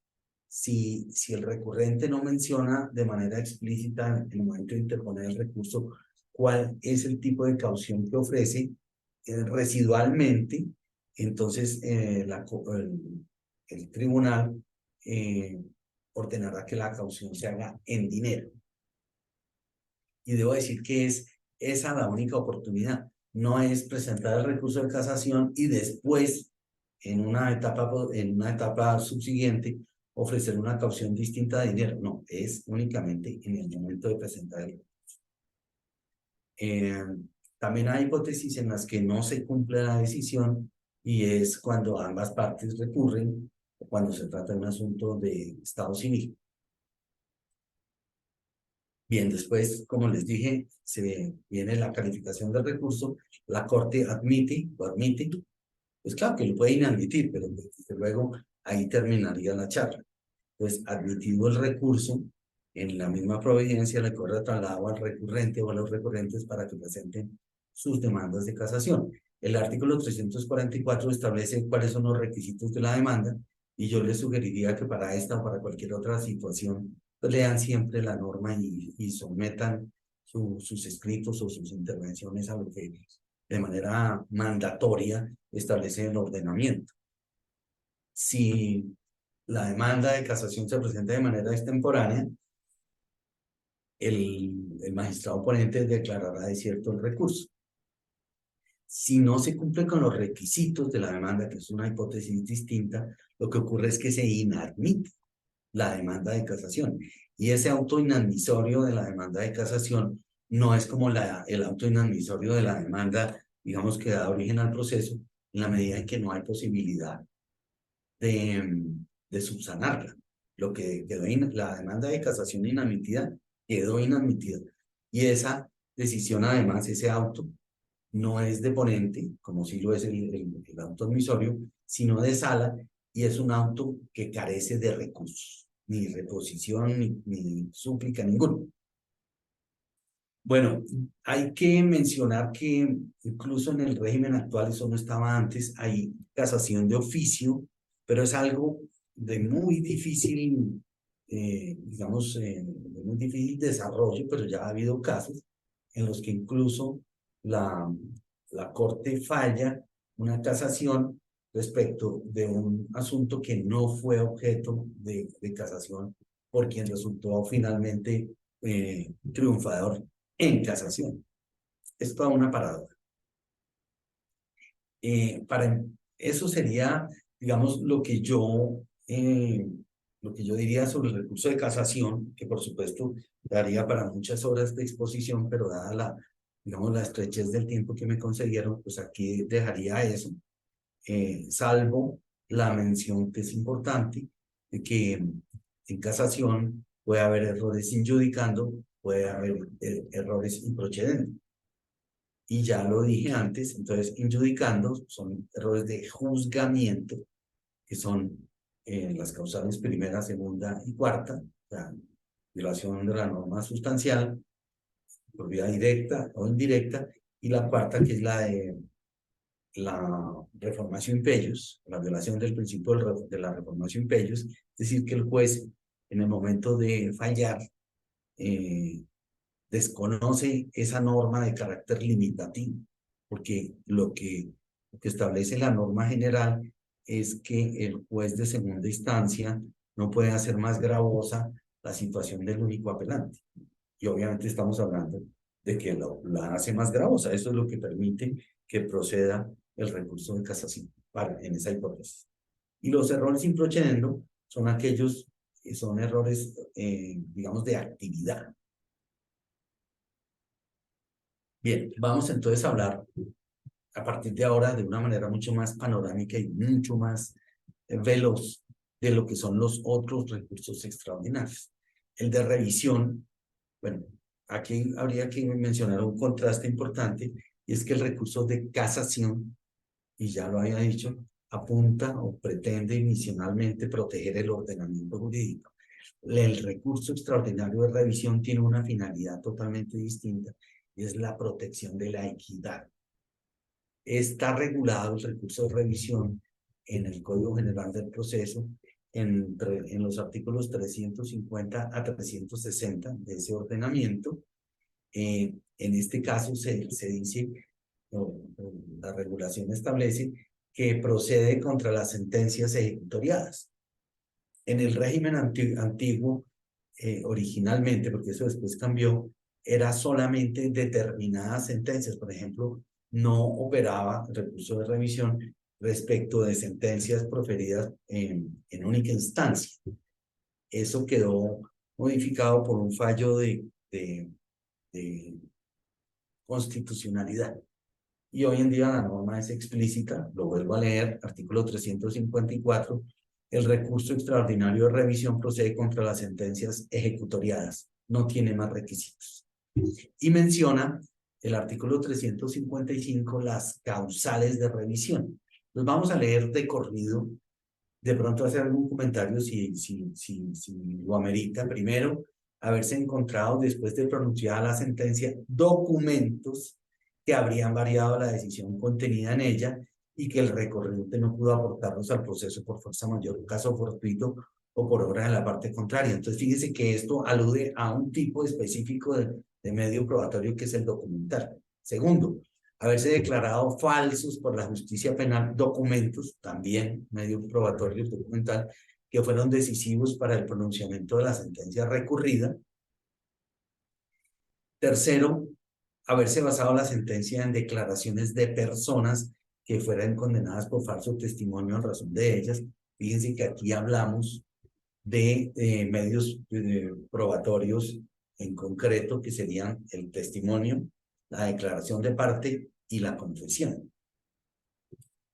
Si el recurrente no menciona de manera explícita en el momento de interponer el recurso cuál es el tipo de caución que ofrece, residualmente, entonces el tribunal ordenará que la caución se haga en dinero. Y debo decir que es esa la única oportunidad. No es presentar el recurso de casación y después, en una etapa subsiguiente, ofrecer una caución distinta de dinero. No, es únicamente en el momento de presentar el recurso. También hay hipótesis en las que no se cumple la decisión, y es cuando ambas partes recurren, o cuando se trata de un asunto de estado civil. Bien, después, como les dije, se viene la calificación del recurso, la corte admite, pues claro que lo puede inadmitir, pero desde luego ahí terminaría la charla. Pues admitido el recurso, en la misma providencia le corre traslado al recurrente o a los recurrentes para que presenten sus demandas de casación. El artículo 344 establece cuáles son los requisitos de la demanda, y yo les sugeriría que para esta o para cualquier otra situación, pues lean siempre la norma y sometan sus escritos o sus intervenciones a lo que de manera mandatoria establece el ordenamiento. Si la demanda de casación se presenta de manera extemporánea, el magistrado ponente declarará desierto el recurso. Si no se cumple con los requisitos de la demanda, que es una hipótesis distinta, lo que ocurre es que se inadmite la demanda de casación. Y ese auto inadmisorio de la demanda de casación no es como el auto inadmisorio de la demanda, digamos, que da origen al proceso, en la medida en que no hay posibilidad de subsanarla. Lo que quedó la demanda de casación inadmitida quedó inadmitida. Y esa decisión, además, ese auto, no es de ponente, como sí lo es el auto admisorio, sino de sala, y es un auto que carece de recursos, ni reposición, ni súplica, ninguno. Bueno, hay que mencionar que incluso en el régimen actual, eso no estaba antes, hay casación de oficio, pero es algo de muy difícil, digamos, de muy difícil desarrollo, pero ya ha habido casos en los que incluso la, la Corte falla una casación respecto de un asunto que no fue objeto de casación por quien resultó finalmente triunfador en casación. Es toda una paradoja. Eso sería, digamos, lo que yo diría sobre el recurso de casación, que por supuesto daría para muchas horas de exposición, pero dada digamos, la estrechez del tiempo que me concedieron, pues aquí dejaría eso, salvo la mención que es importante, de que en casación puede haber errores injudicando, puede haber errores improcedendo. Y ya lo dije antes, entonces injudicando son errores de juzgamiento, que son las causales primera, segunda y cuarta, la violación de la norma sustancial por vía directa o indirecta, y la cuarta, que es la de la reformatio impellos, la violación del principio de la reformatio impellos, es decir, que el juez en el momento de fallar desconoce esa norma de carácter limitativo, porque lo que establece la norma general es que el juez de segunda instancia no puede hacer más gravosa la situación del único apelante. Y obviamente estamos hablando de que la hace más gravosa. Eso es lo que permite que proceda el recurso de casación en esa hipótesis. Y los errores improcedendo son aquellos que son errores, digamos, de actividad. Bien, vamos entonces a hablar a partir de ahora de una manera mucho más panorámica y mucho más veloz de lo que son los otros recursos extraordinarios. El de revisión, bueno, aquí habría que mencionar un contraste importante, y es que el recurso de casación, y ya lo había dicho, apunta o pretende inicialmente proteger el ordenamiento jurídico. El recurso extraordinario de revisión tiene una finalidad totalmente distinta, y es la protección de la equidad. Está regulado el recurso de revisión en el Código General del Proceso, en los artículos 350 a 360 de ese ordenamiento. En este caso se dice, la regulación establece que procede contra las sentencias ejecutoriadas. En el régimen antiguo, originalmente, porque eso después cambió, era solamente determinadas sentencias. Por ejemplo, no operaba recurso de revisión respecto de sentencias proferidas en única instancia. Eso quedó modificado por un fallo de constitucionalidad. Y hoy en día la norma es explícita, lo vuelvo a leer, artículo 354, el recurso extraordinario de revisión procede contra las sentencias ejecutoriadas, no tiene más requisitos. Y menciona el artículo 355 las causales de revisión. Los vamos a leer de corrido, de pronto hacer algún comentario si lo amerita. Primero, haberse encontrado después de pronunciada la sentencia documentos que habrían variado la decisión contenida en ella y que el recorriente no pudo aportarlos al proceso por fuerza mayor, caso fortuito o por obra de la parte contraria. Entonces, fíjese que esto alude a un tipo específico de medio probatorio que es el documental. Segundo, haberse declarado falsos por la justicia penal documentos, también medio probatorio documental, que fueron decisivos para el pronunciamiento de la sentencia recurrida. Tercero, haberse basado la sentencia en declaraciones de personas que fueran condenadas por falso testimonio en razón de ellas. Fíjense que aquí hablamos de medios probatorios en concreto, que serían el testimonio, la declaración de parte y la confesión.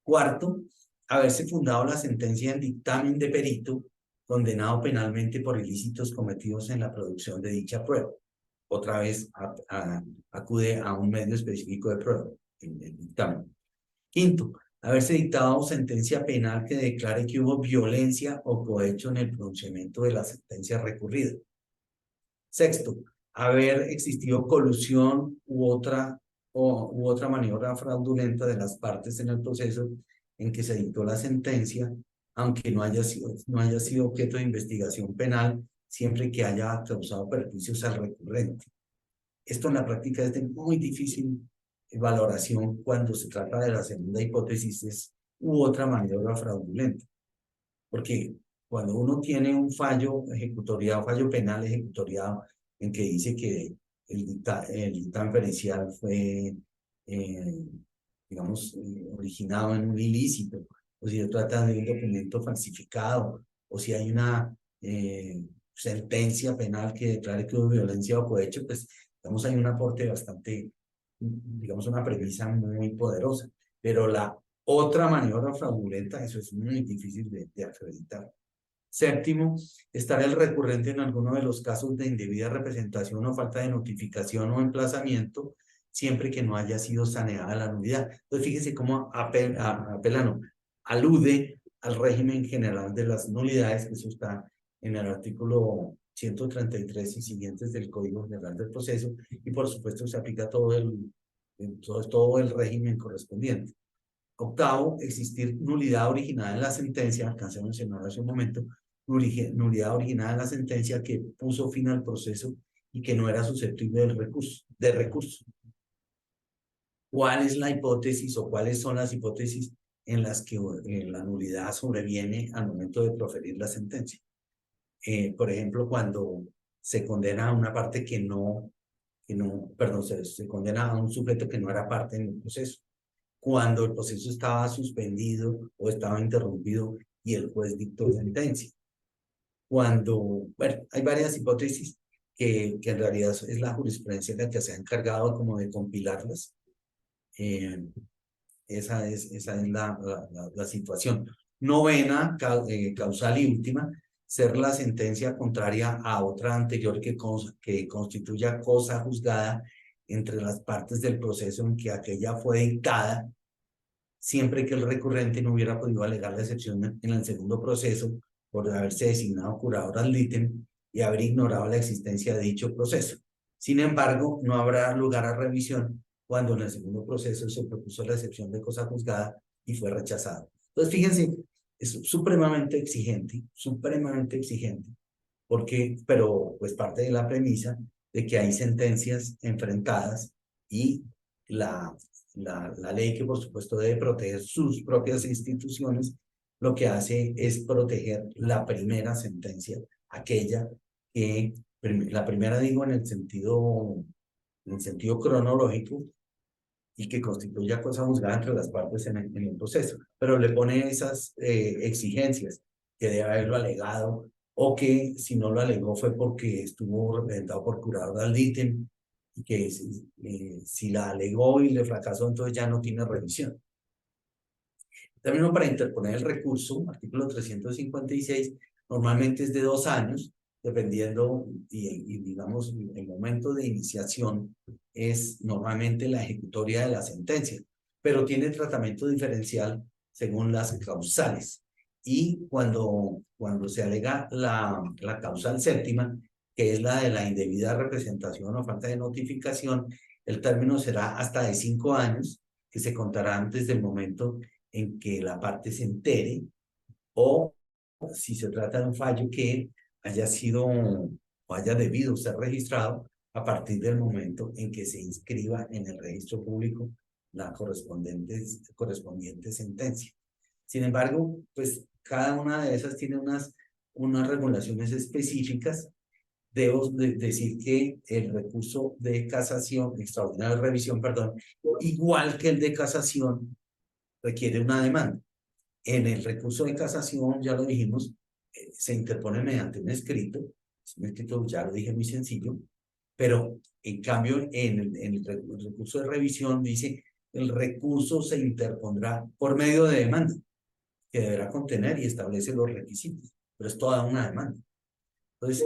Cuarto, haberse fundado la sentencia en dictamen de perito condenado penalmente por ilícitos cometidos en la producción de dicha prueba. Otra vez acude a un medio específico de prueba, en el dictamen. Quinto, haberse dictado sentencia penal que declare que hubo violencia o cohecho en el pronunciamiento de la sentencia recurrida. Sexto, haber existido colusión u otra maniobra fraudulenta de las partes en el proceso en que se dictó la sentencia, aunque no haya sido objeto de investigación penal, siempre que haya causado perjuicios al recurrente. Esto en la práctica es de muy difícil valoración cuando se trata de la segunda hipótesis u otra maniobra fraudulenta. Porque cuando uno tiene un fallo ejecutoriado, fallo penal ejecutoriado, en que dice que el dictamen pericial fue, digamos, originado en un ilícito, o si se trata de un documento falsificado, o si hay una sentencia penal que declare que hubo violencia o cohecho, pues, digamos, hay un aporte bastante, digamos, una premisa muy poderosa. Pero la otra maniobra fraudulenta, eso es muy difícil de acreditar. Séptimo, estar el recurrente en alguno de los casos de indebida representación o falta de notificación o emplazamiento, siempre que no haya sido saneada la nulidad. Entonces, fíjese cómo alude al régimen general de las nulidades, que eso está en el artículo 133 y siguientes del Código General del Proceso, y por supuesto se aplica todo el régimen correspondiente. Octavo, existir nulidad originada en la sentencia, alcancé a mencionar hace un momento, nulidad originada en la sentencia que puso fin al proceso y que no era susceptible de recurso. ¿Cuál es la hipótesis o cuáles son las hipótesis en las que la nulidad sobreviene al momento de proferir la sentencia? Por ejemplo, cuando se condena a una parte se condena a un sujeto que no era parte en el proceso, cuando el proceso estaba suspendido o estaba interrumpido y el juez dictó sentencia. Bueno, hay varias hipótesis que en realidad es la jurisprudencia la que se ha encargado como de compilarlas. Esa es la situación. Novena, causal y última, ser la sentencia contraria a otra anterior que constituya cosa juzgada entre las partes del proceso en que aquella fue dictada, siempre que el recurrente no hubiera podido alegar la excepción en el segundo proceso por haberse designado curador ad litem y haber ignorado la existencia de dicho proceso. Sin embargo, no habrá lugar a revisión cuando en el segundo proceso se propuso la excepción de cosa juzgada y fue rechazado. Entonces, fíjense, es supremamente exigente, porque, pero pues parte de la premisa de que hay sentencias enfrentadas y la ley, que por supuesto debe proteger sus propias instituciones, lo que hace es proteger la primera sentencia, aquella que, la primera digo en el sentido cronológico, y que constituya cosa juzgada entre las partes en el proceso, pero le pone esas exigencias, que debe haberlo alegado, o que si no lo alegó fue porque estuvo representado por curador ad litem, y que si la alegó y le fracasó, entonces ya no tiene revisión. Término para interponer el recurso, artículo 356, normalmente es de 2 años, dependiendo, y digamos, el momento de iniciación es normalmente la ejecutoria de la sentencia, pero tiene tratamiento diferencial según las causales. Y cuando se alega la causal séptima, que es la de la indebida representación o falta de notificación, el término será hasta de 5 años, que se contarán desde el momento en que la parte se entere, o si se trata de un fallo que haya sido o haya debido ser registrado a partir del momento en que se inscriba en el registro público la correspondiente sentencia. Sin embargo, pues cada una de esas tiene unas regulaciones específicas debo decir que el recurso de casación, extraordinario de revisión, perdón, igual que el de casación, requiere una demanda. En el recurso de casación, ya lo dijimos, se interpone mediante un escrito, es un escrito, ya lo dije, muy sencillo, pero en cambio el recurso de revisión dice, el recurso se interpondrá por medio de demanda, que deberá contener y establece los requisitos, pero es toda una demanda. Entonces,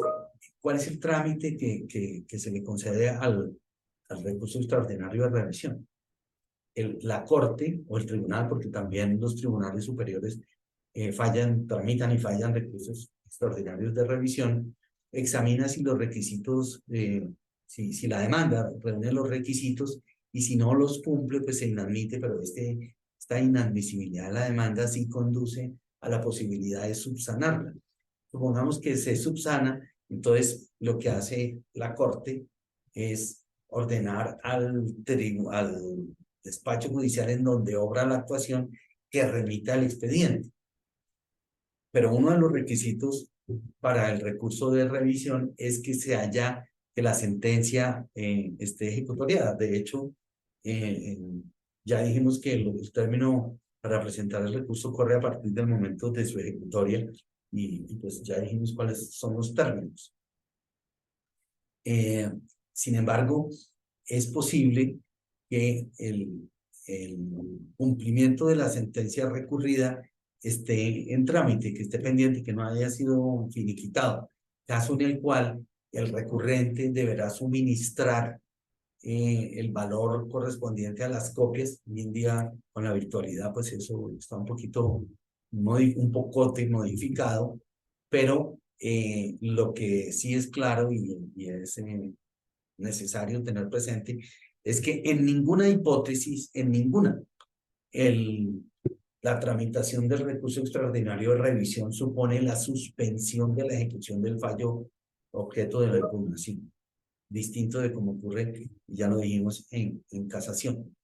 ¿cuál es el trámite que se le concede al recurso extraordinario de revisión? La Corte o el tribunal, porque también los tribunales superiores tramitan y fallan recursos extraordinarios de revisión, examina si los requisitos, si la demanda reúne los requisitos y si no los cumple, pues se inadmite, pero esta inadmisibilidad de la demanda sí conduce a la posibilidad de subsanarla. Supongamos que se subsana, entonces lo que hace la Corte es ordenar al despacho judicial en donde obra la actuación que remita el expediente. Pero uno de los requisitos para el recurso de revisión es que la sentencia esté ejecutoriada. De hecho, ya dijimos que el término para presentar el recurso corre a partir del momento de su ejecutoria y pues ya dijimos cuáles son los términos. Sin embargo, es posible que el cumplimiento de la sentencia recurrida esté en trámite, que esté pendiente, que no haya sido finiquitado, caso en el cual el recurrente deberá suministrar el valor correspondiente a las copias. Hoy en día, con la virtualidad, pues eso está un pocote modificado, pero lo que sí es claro y es necesario tener presente es que en ninguna hipótesis, la tramitación del recurso extraordinario de revisión supone la suspensión de la ejecución del fallo objeto de la impugnación, distinto de como ocurre, ya lo dijimos, en casación.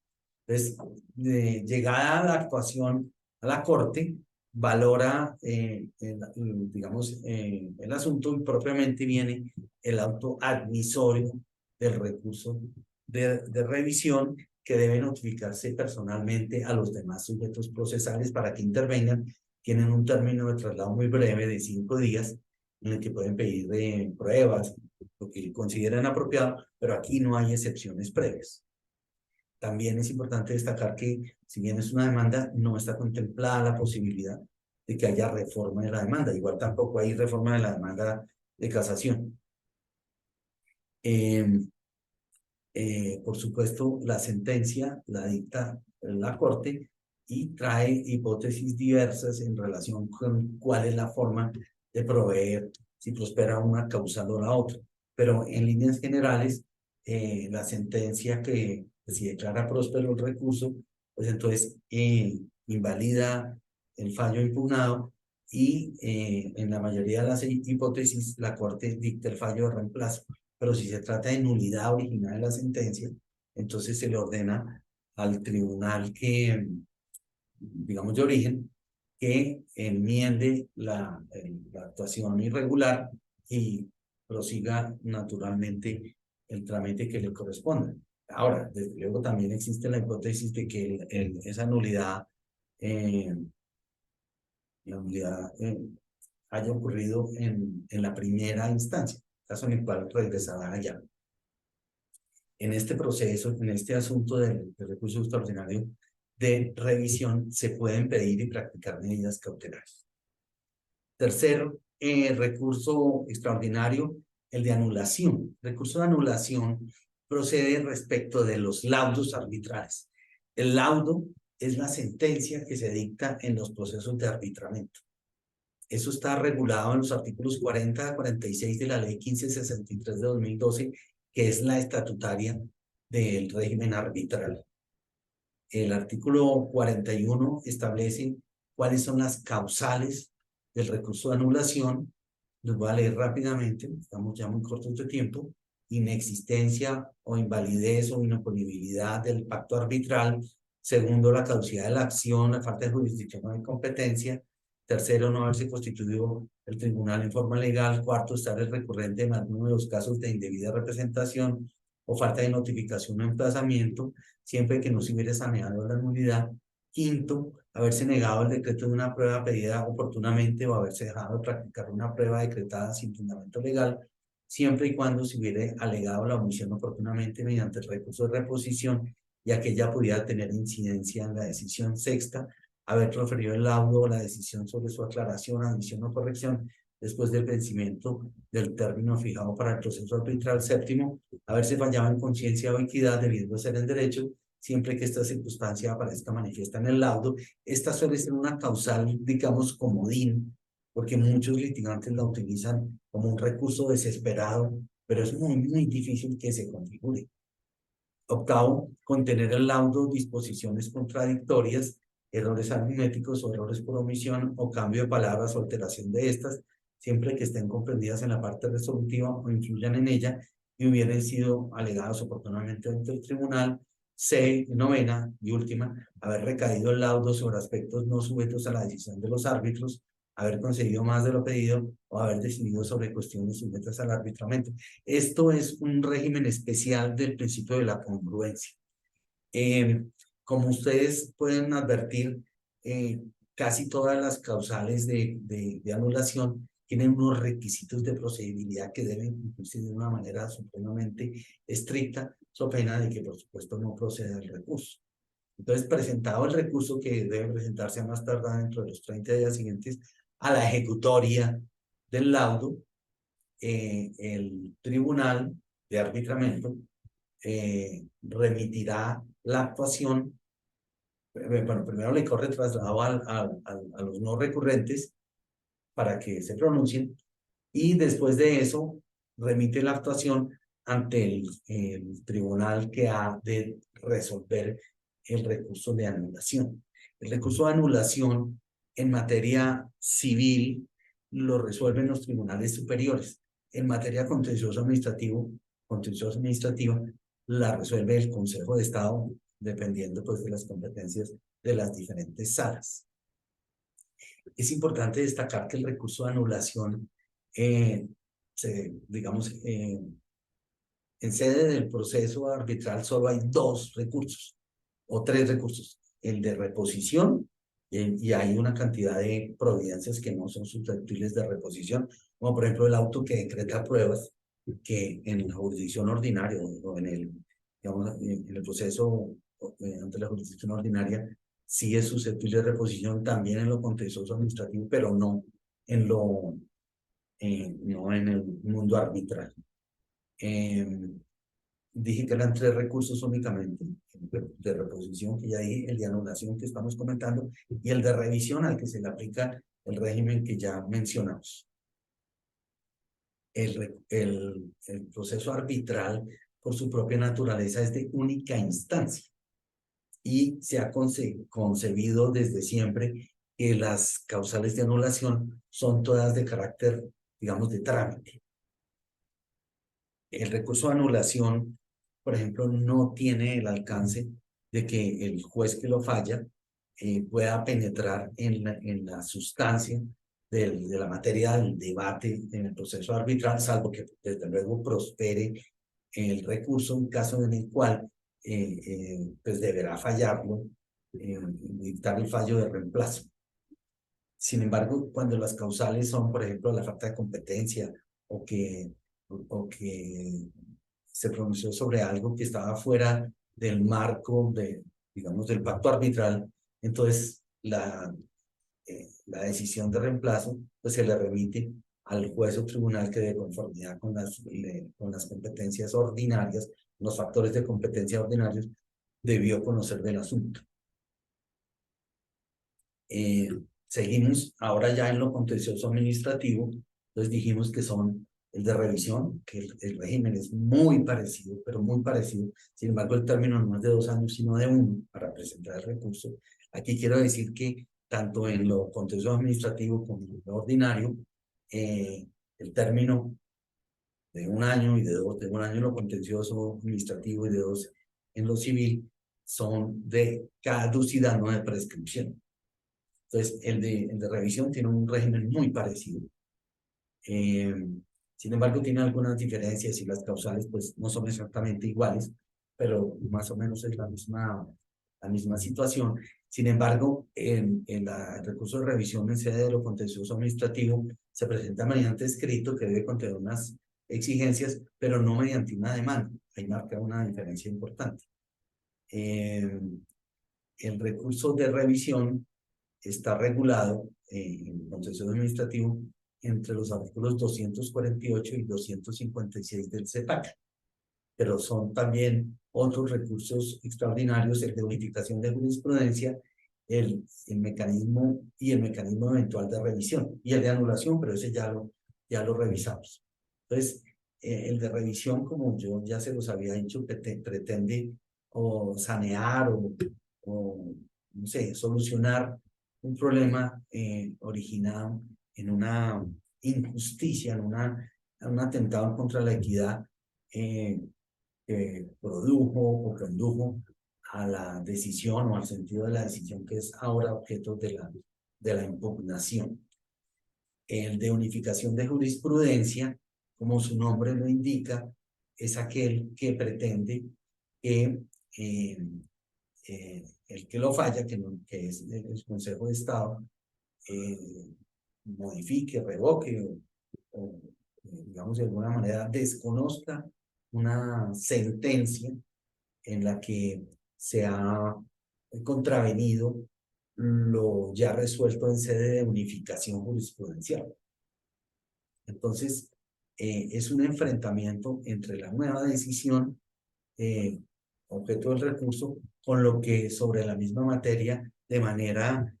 Entonces, llegada a la actuación a la Corte, valora, digamos, el asunto y propiamente viene el auto admisorio del recurso de revisión que debe notificarse personalmente a los demás sujetos procesales para que intervengan. Tienen un término de traslado muy breve de 5 días en el que pueden pedir pruebas, lo que consideren apropiado, pero aquí no hay excepciones previas. También es importante destacar que, si bien es una demanda, no está contemplada la posibilidad de que haya reforma de la demanda. Igual tampoco hay reforma de la demanda de casación. Por supuesto, la sentencia la dicta la Corte y trae hipótesis diversas en relación con cuál es la forma de proveer si prospera una causal o la otra. Pero en líneas generales, la sentencia que si declara próspero el recurso, pues entonces invalida el fallo impugnado y en la mayoría de las hipótesis la Corte dicta el fallo de reemplazo. Pero si se trata de nulidad original de la sentencia, entonces se le ordena al tribunal digamos, de origen, que enmiende la actuación irregular y prosiga naturalmente el trámite que le corresponda. Ahora, desde luego también existe la hipótesis de que esa nulidad, haya ocurrido en la primera instancia, caso en el cual regresará allá. En este proceso, en este asunto del recurso extraordinario de revisión, se pueden pedir y practicar medidas cautelares. Tercer recurso extraordinario, el de anulación. El recurso de anulación procede respecto de los laudos arbitrales. El laudo es la sentencia que se dicta en los procesos de arbitramiento. Eso está regulado en los artículos 40 a 46 de la Ley 1563 de 2012, que es la estatutaria del régimen arbitral. El artículo 41 establece cuáles son las causales del recurso de anulación. Los voy a leer rápidamente, estamos ya muy cortos de tiempo. Inexistencia o invalidez o inoponibilidad del pacto arbitral. Segundo, la caducidad de la acción, la falta de jurisdicción o de competencia. Tercero, no haberse constituido el tribunal en forma legal. Cuarto, estar el recurrente en alguno de los casos de indebida representación o falta de notificación o emplazamiento, siempre que no se hubiera saneado la nulidad. Quinto, haberse negado el decreto de una prueba pedida oportunamente o haberse dejado de practicar una prueba decretada sin fundamento legal, siempre y cuando se hubiera alegado la omisión oportunamente mediante el recurso de reposición y aquella pudiera tener incidencia en la decisión. Sexta, haber proferido el laudo o la decisión sobre su aclaración, adición o corrección después del vencimiento del término fijado para el proceso arbitral. Séptimo, haberse fallado en conciencia o equidad debiendo ser en derecho, siempre que esta circunstancia aparezca manifiesta en el laudo. Esta suele ser una causal, digamos, comodín, porque muchos litigantes la utilizan como un recurso desesperado, pero es muy difícil que se configure. Octavo, contener el laudo disposiciones contradictorias, errores aritméticos o errores por omisión o cambio de palabras o alteración de estas, siempre que estén comprendidas en la parte resolutiva o influyan en ella y hubieran sido alegadas oportunamente ante el tribunal. Novena y última, haber recaído el laudo sobre aspectos no sujetos a la decisión de los árbitros, haber concedido más de lo pedido o haber decidido sobre cuestiones sujetas al arbitramiento. Esto es un régimen especial del principio de la congruencia. Como ustedes pueden advertir, casi todas las causales de anulación tienen unos requisitos de procedibilidad que deben cumplirse de una manera supremamente estricta, so pena de que, por supuesto, no proceda el recurso. Entonces, presentado el recurso, que debe presentarse a más tardar dentro de los 30 días siguientes a la ejecutoria del laudo, el tribunal de arbitramiento remitirá la actuación. Bueno, primero le corre traslado a los no recurrentes para que se pronuncien y después de eso remite la actuación ante el tribunal que ha de resolver el recurso de anulación. El recurso de anulación en materia civil lo resuelven los tribunales superiores. En materia contencioso administrativa, la resuelve el Consejo de Estado, dependiendo pues de las competencias de las diferentes salas. Es importante destacar que el recurso de anulación, digamos, en sede del proceso arbitral solo hay dos recursos o tres recursos: el de reposición, y hay una cantidad de providencias que no son susceptibles de reposición, como por ejemplo el auto que decreta pruebas, que en la jurisdicción ordinaria o digamos, en el proceso ante la jurisdicción ordinaria sí es susceptible de reposición, también en lo contencioso administrativo, pero no en el mundo arbitral. Dije que eran tres recursos únicamente: de reposición, que ya dije, el de anulación que estamos comentando, y el de revisión, al que se le aplica el régimen que ya mencionamos. El proceso arbitral, por su propia naturaleza, es de única instancia y se ha concebido desde siempre que las causales de anulación son todas de carácter, digamos, de trámite. El recurso de anulación, por ejemplo, no tiene el alcance de que el juez que lo falla pueda penetrar en la sustancia de la materia del debate en el proceso arbitral, salvo que desde luego prospere el recurso, en caso en el cual pues deberá fallarlo, dictar el fallo de reemplazo. Sin embargo, cuando las causales son, por ejemplo, la falta de competencia o que se pronunció sobre algo que estaba fuera del marco digamos, del pacto arbitral, entonces la decisión de reemplazo pues se le remite al juez o tribunal que, de conformidad con las competencias ordinarias, los factores de competencia ordinarios, debió conocer del asunto. Seguimos ahora ya en lo contencioso administrativo. Entonces dijimos que son el de revisión, que el régimen es muy parecido, pero muy parecido. Sin embargo, el término no es de 2 años, sino de 1 para presentar el recurso. Aquí quiero decir que tanto en lo contencioso administrativo como en lo ordinario, el término de 1 año y de 1 año en lo contencioso administrativo y de 2 en lo civil, son de caducidad, no de prescripción. Entonces, el de revisión tiene un régimen muy parecido. Sin embargo, tiene algunas diferencias y las causales pues no son exactamente iguales, pero más o menos es la misma situación. Sin embargo, el recurso de revisión en sede de lo contencioso administrativo se presenta mediante escrito que debe contener unas exigencias, pero no mediante una demanda. Ahí marca una diferencia importante. El recurso de revisión está regulado en el contencioso administrativo entre los artículos 248 y 256 del CEPAC, pero son también otros recursos extraordinarios, el de unificación de jurisprudencia, el mecanismo y el mecanismo eventual de revisión, y el de anulación, pero ese ya lo revisamos. Entonces, el de revisión, como yo ya se los había dicho, pretende o sanear o no sé, solucionar un problema originado en una injusticia, en un atentado contra la equidad que produjo o condujo a la decisión o al sentido de la decisión que es ahora objeto de la impugnación. El de unificación de jurisprudencia, como su nombre lo indica, es aquel que pretende que el que lo falla, que es el Consejo de Estado, modifique, revoque o, digamos, de alguna manera desconozca una sentencia en la que se ha contravenido lo ya resuelto en sede de unificación jurisprudencial. Entonces, es un enfrentamiento entre la nueva decisión objeto del recurso con lo que sobre la misma materia de manera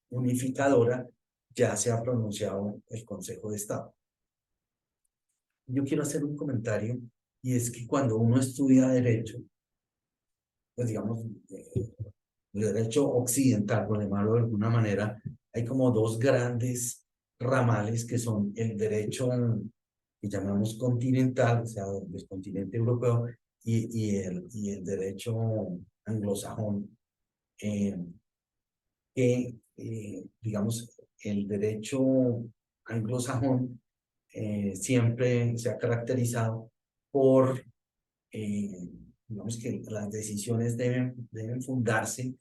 unificadora ya se ha pronunciado el Consejo de Estado. Yo quiero hacer un comentario y es que cuando uno estudia derecho, pues digamos, el derecho occidental, por llamarlo de alguna manera, hay como dos grandes ramales que son el derecho que llamamos continental, o sea, del continente europeo, y el derecho anglosajón, que, digamos, el derecho anglosajón siempre se ha caracterizado por, digamos que las decisiones deben fundarse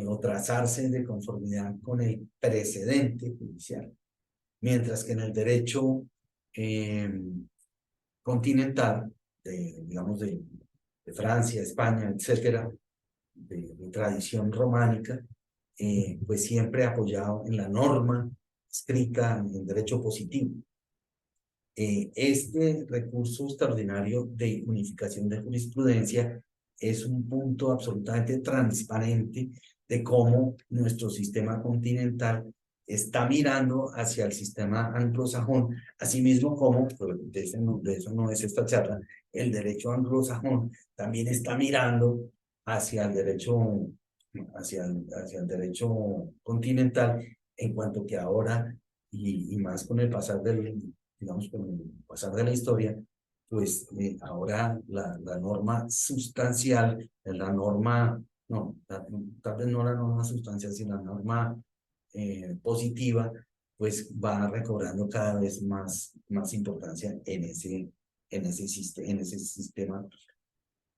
o trazarse de conformidad con el precedente judicial, mientras que en el derecho continental, digamos, de Francia, España, etcétera, de tradición románica, pues siempre apoyado en la norma escrita en derecho positivo. Este recurso extraordinario de unificación de jurisprudencia es un punto absolutamente transparente de cómo nuestro sistema continental está mirando hacia el sistema anglosajón, asimismo como, pero de eso no es esta charla, el derecho anglosajón también está mirando hacia el derecho, hacia el derecho continental, en cuanto que ahora, y más con el pasar digamos, con el pasar de la historia, pues ahora la norma sustancial, la norma, no, tal vez no la norma sustancial, sino la norma positiva, pues va recobrando cada vez más importancia en ese sistema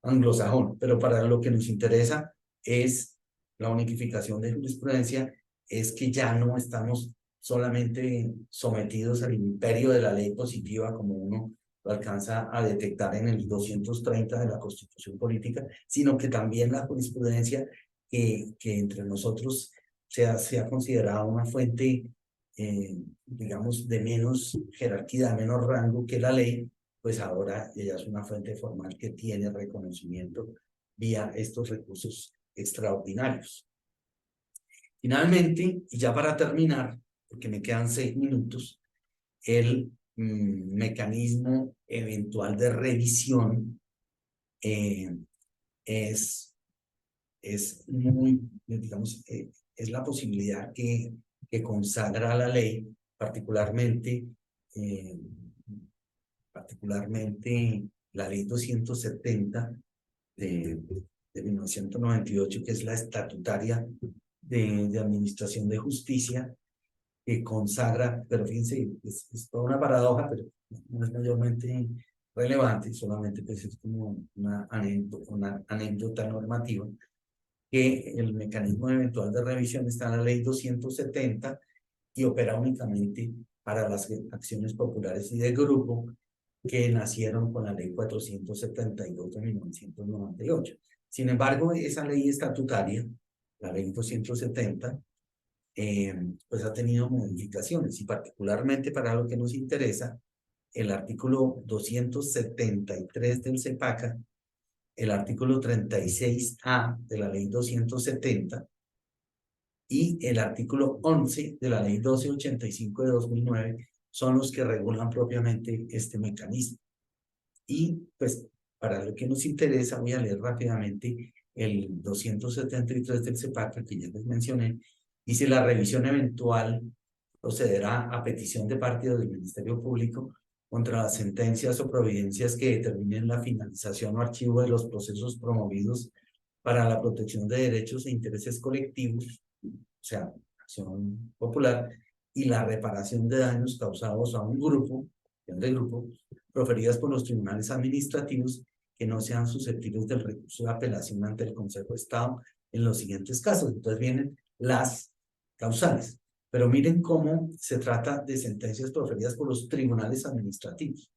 anglosajón. Pero para lo que nos interesa es la unificación de jurisprudencia, es que ya no estamos solamente sometidos al imperio de la ley positiva como uno lo alcanza a detectar en el 230 de la Constitución Política, sino que también la jurisprudencia que entre nosotros se ha considerado una fuente, digamos, de menos jerarquía, de menos rango que la ley, pues ahora ella es una fuente formal que tiene reconocimiento vía estos recursos extraordinarios. Finalmente, y ya para terminar, porque me quedan 6 minutos, el mecanismo eventual de revisión es muy, digamos, es la posibilidad que consagra la ley, particularmente la ley 270 de 1998, que es la estatutaria de Administración de Justicia que consagra, pero fíjense, es toda una paradoja, pero no es mayormente relevante, solamente pues es como una anécdota normativa, que el mecanismo eventual de revisión está en la ley 270 y opera únicamente para las acciones populares y de grupo que nacieron con la ley 472 de 1998. Sin embargo, esa ley estatutaria, la ley 270, pues ha tenido modificaciones y particularmente para lo que nos interesa, el artículo 273 del CEPACA, el artículo 36A de la ley 270 y el artículo 11 de la ley 1285 de 2009 son los que regulan propiamente este mecanismo. Y pues para lo que nos interesa voy a leer rápidamente el 273 del CEPACA que ya les mencioné. Dice: la revisión eventual procederá a petición de parte del Ministerio Público contra las sentencias o providencias que determinen la finalización o archivo de los procesos promovidos para la protección de derechos e intereses colectivos, o sea, acción popular, y la reparación de daños causados a un grupo, proferidas por los tribunales administrativos que no sean susceptibles del recurso de apelación ante el Consejo de Estado en los siguientes casos. Entonces vienen las causales. Pero miren cómo se trata de sentencias proferidas por los tribunales administrativos.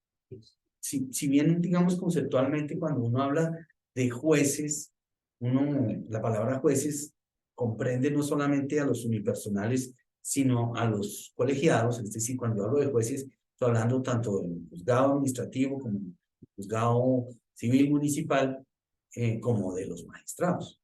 Si bien, digamos, conceptualmente, cuando uno habla de jueces, la palabra jueces comprende no solamente a los unipersonales, sino a los colegiados. Es decir, cuando hablo de jueces, estoy hablando tanto del juzgado administrativo como del juzgado civil municipal, como de los magistrados.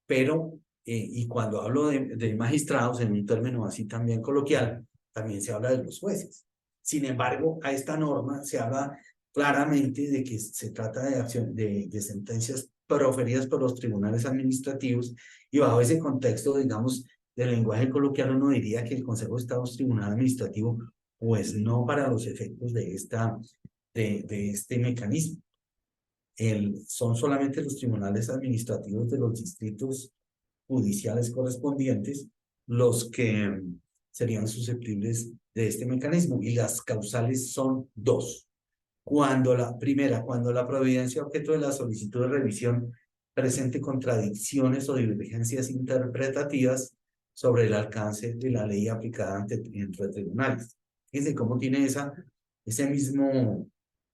Pero, y cuando hablo de magistrados, en un término así también coloquial, también se habla de los jueces. Sin embargo, a esta norma se habla claramente de que se trata de sentencias proferidas por los tribunales administrativos, y bajo ese contexto, digamos, del lenguaje coloquial, uno diría que el Consejo de Estado es tribunal administrativo, pues no para los efectos de este mecanismo. Son solamente los tribunales administrativos de los distritos judiciales correspondientes los que serían susceptibles de este mecanismo, y las causales son dos. Cuando la providencia objeto de la solicitud de revisión presente contradicciones o divergencias interpretativas sobre el alcance de la ley aplicada entre tribunales. Fíjense cómo tiene esa misma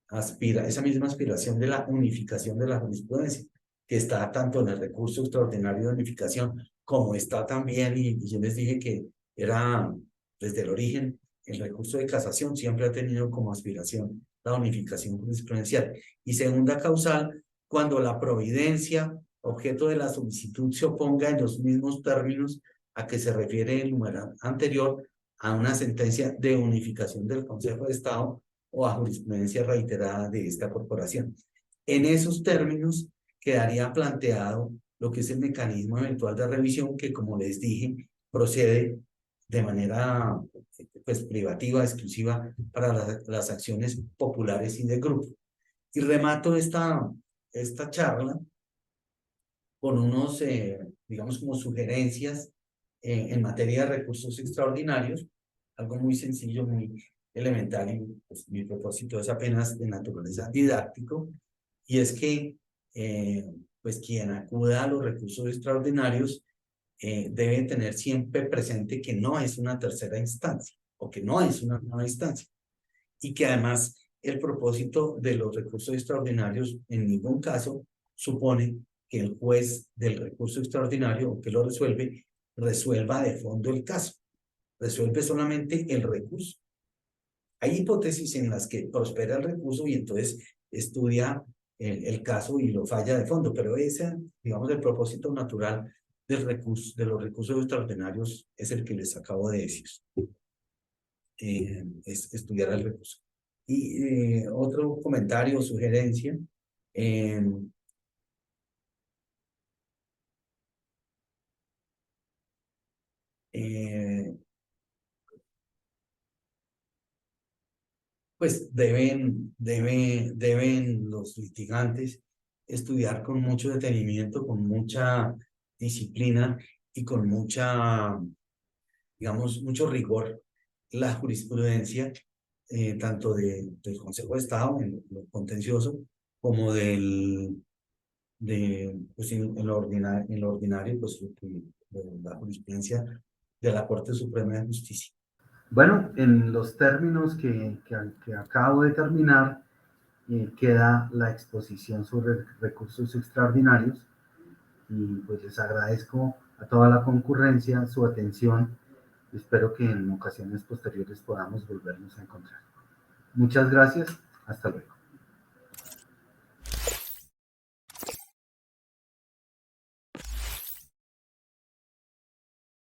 aspiración de la unificación de la jurisprudencia, que está tanto en el recurso extraordinario de unificación, como está también, y yo les dije que era desde el origen, el recurso de casación siempre ha tenido como aspiración la unificación jurisprudencial. Y segunda causal, cuando la providencia objeto de la solicitud se oponga en los mismos términos a que se refiere el numeral anterior a una sentencia de unificación del Consejo de Estado o a jurisprudencia reiterada de esta corporación. En esos términos quedaría planteado lo que es el mecanismo eventual de revisión, que, como les dije, procede de manera pues privativa, exclusiva para las acciones populares y de grupo. Y remato esta charla con unos, digamos, como sugerencias en materia de recursos extraordinarios, algo muy sencillo, muy elemental, y pues, mi propósito es apenas de naturaleza didáctico, y es que pues quien acuda a los recursos extraordinarios debe tener siempre presente que no es una tercera instancia, o que no es una nueva instancia, y que además el propósito de los recursos extraordinarios en ningún caso supone que el juez del recurso extraordinario o que lo resuelva de fondo el caso, resuelve solamente el recurso. Hay hipótesis en las que prospera el recurso y entonces estudia el caso y lo falla de fondo, pero ese, digamos, el propósito natural de los recursos extraordinarios es el que les acabo de decir, es estudiar el recurso. Y otro comentario o sugerencia, pues deben los litigantes estudiar con mucho detenimiento, con mucha disciplina, y con digamos, mucho rigor la jurisprudencia, tanto del Consejo de Estado en lo contencioso, como pues en lo ordinario, pues la jurisprudencia de la Corte Suprema de Justicia. Bueno, en los términos que acabo de terminar, queda la exposición sobre recursos extraordinarios y pues les agradezco a toda la concurrencia su atención. Espero que en ocasiones posteriores podamos volvernos a encontrar. Muchas gracias. Hasta luego.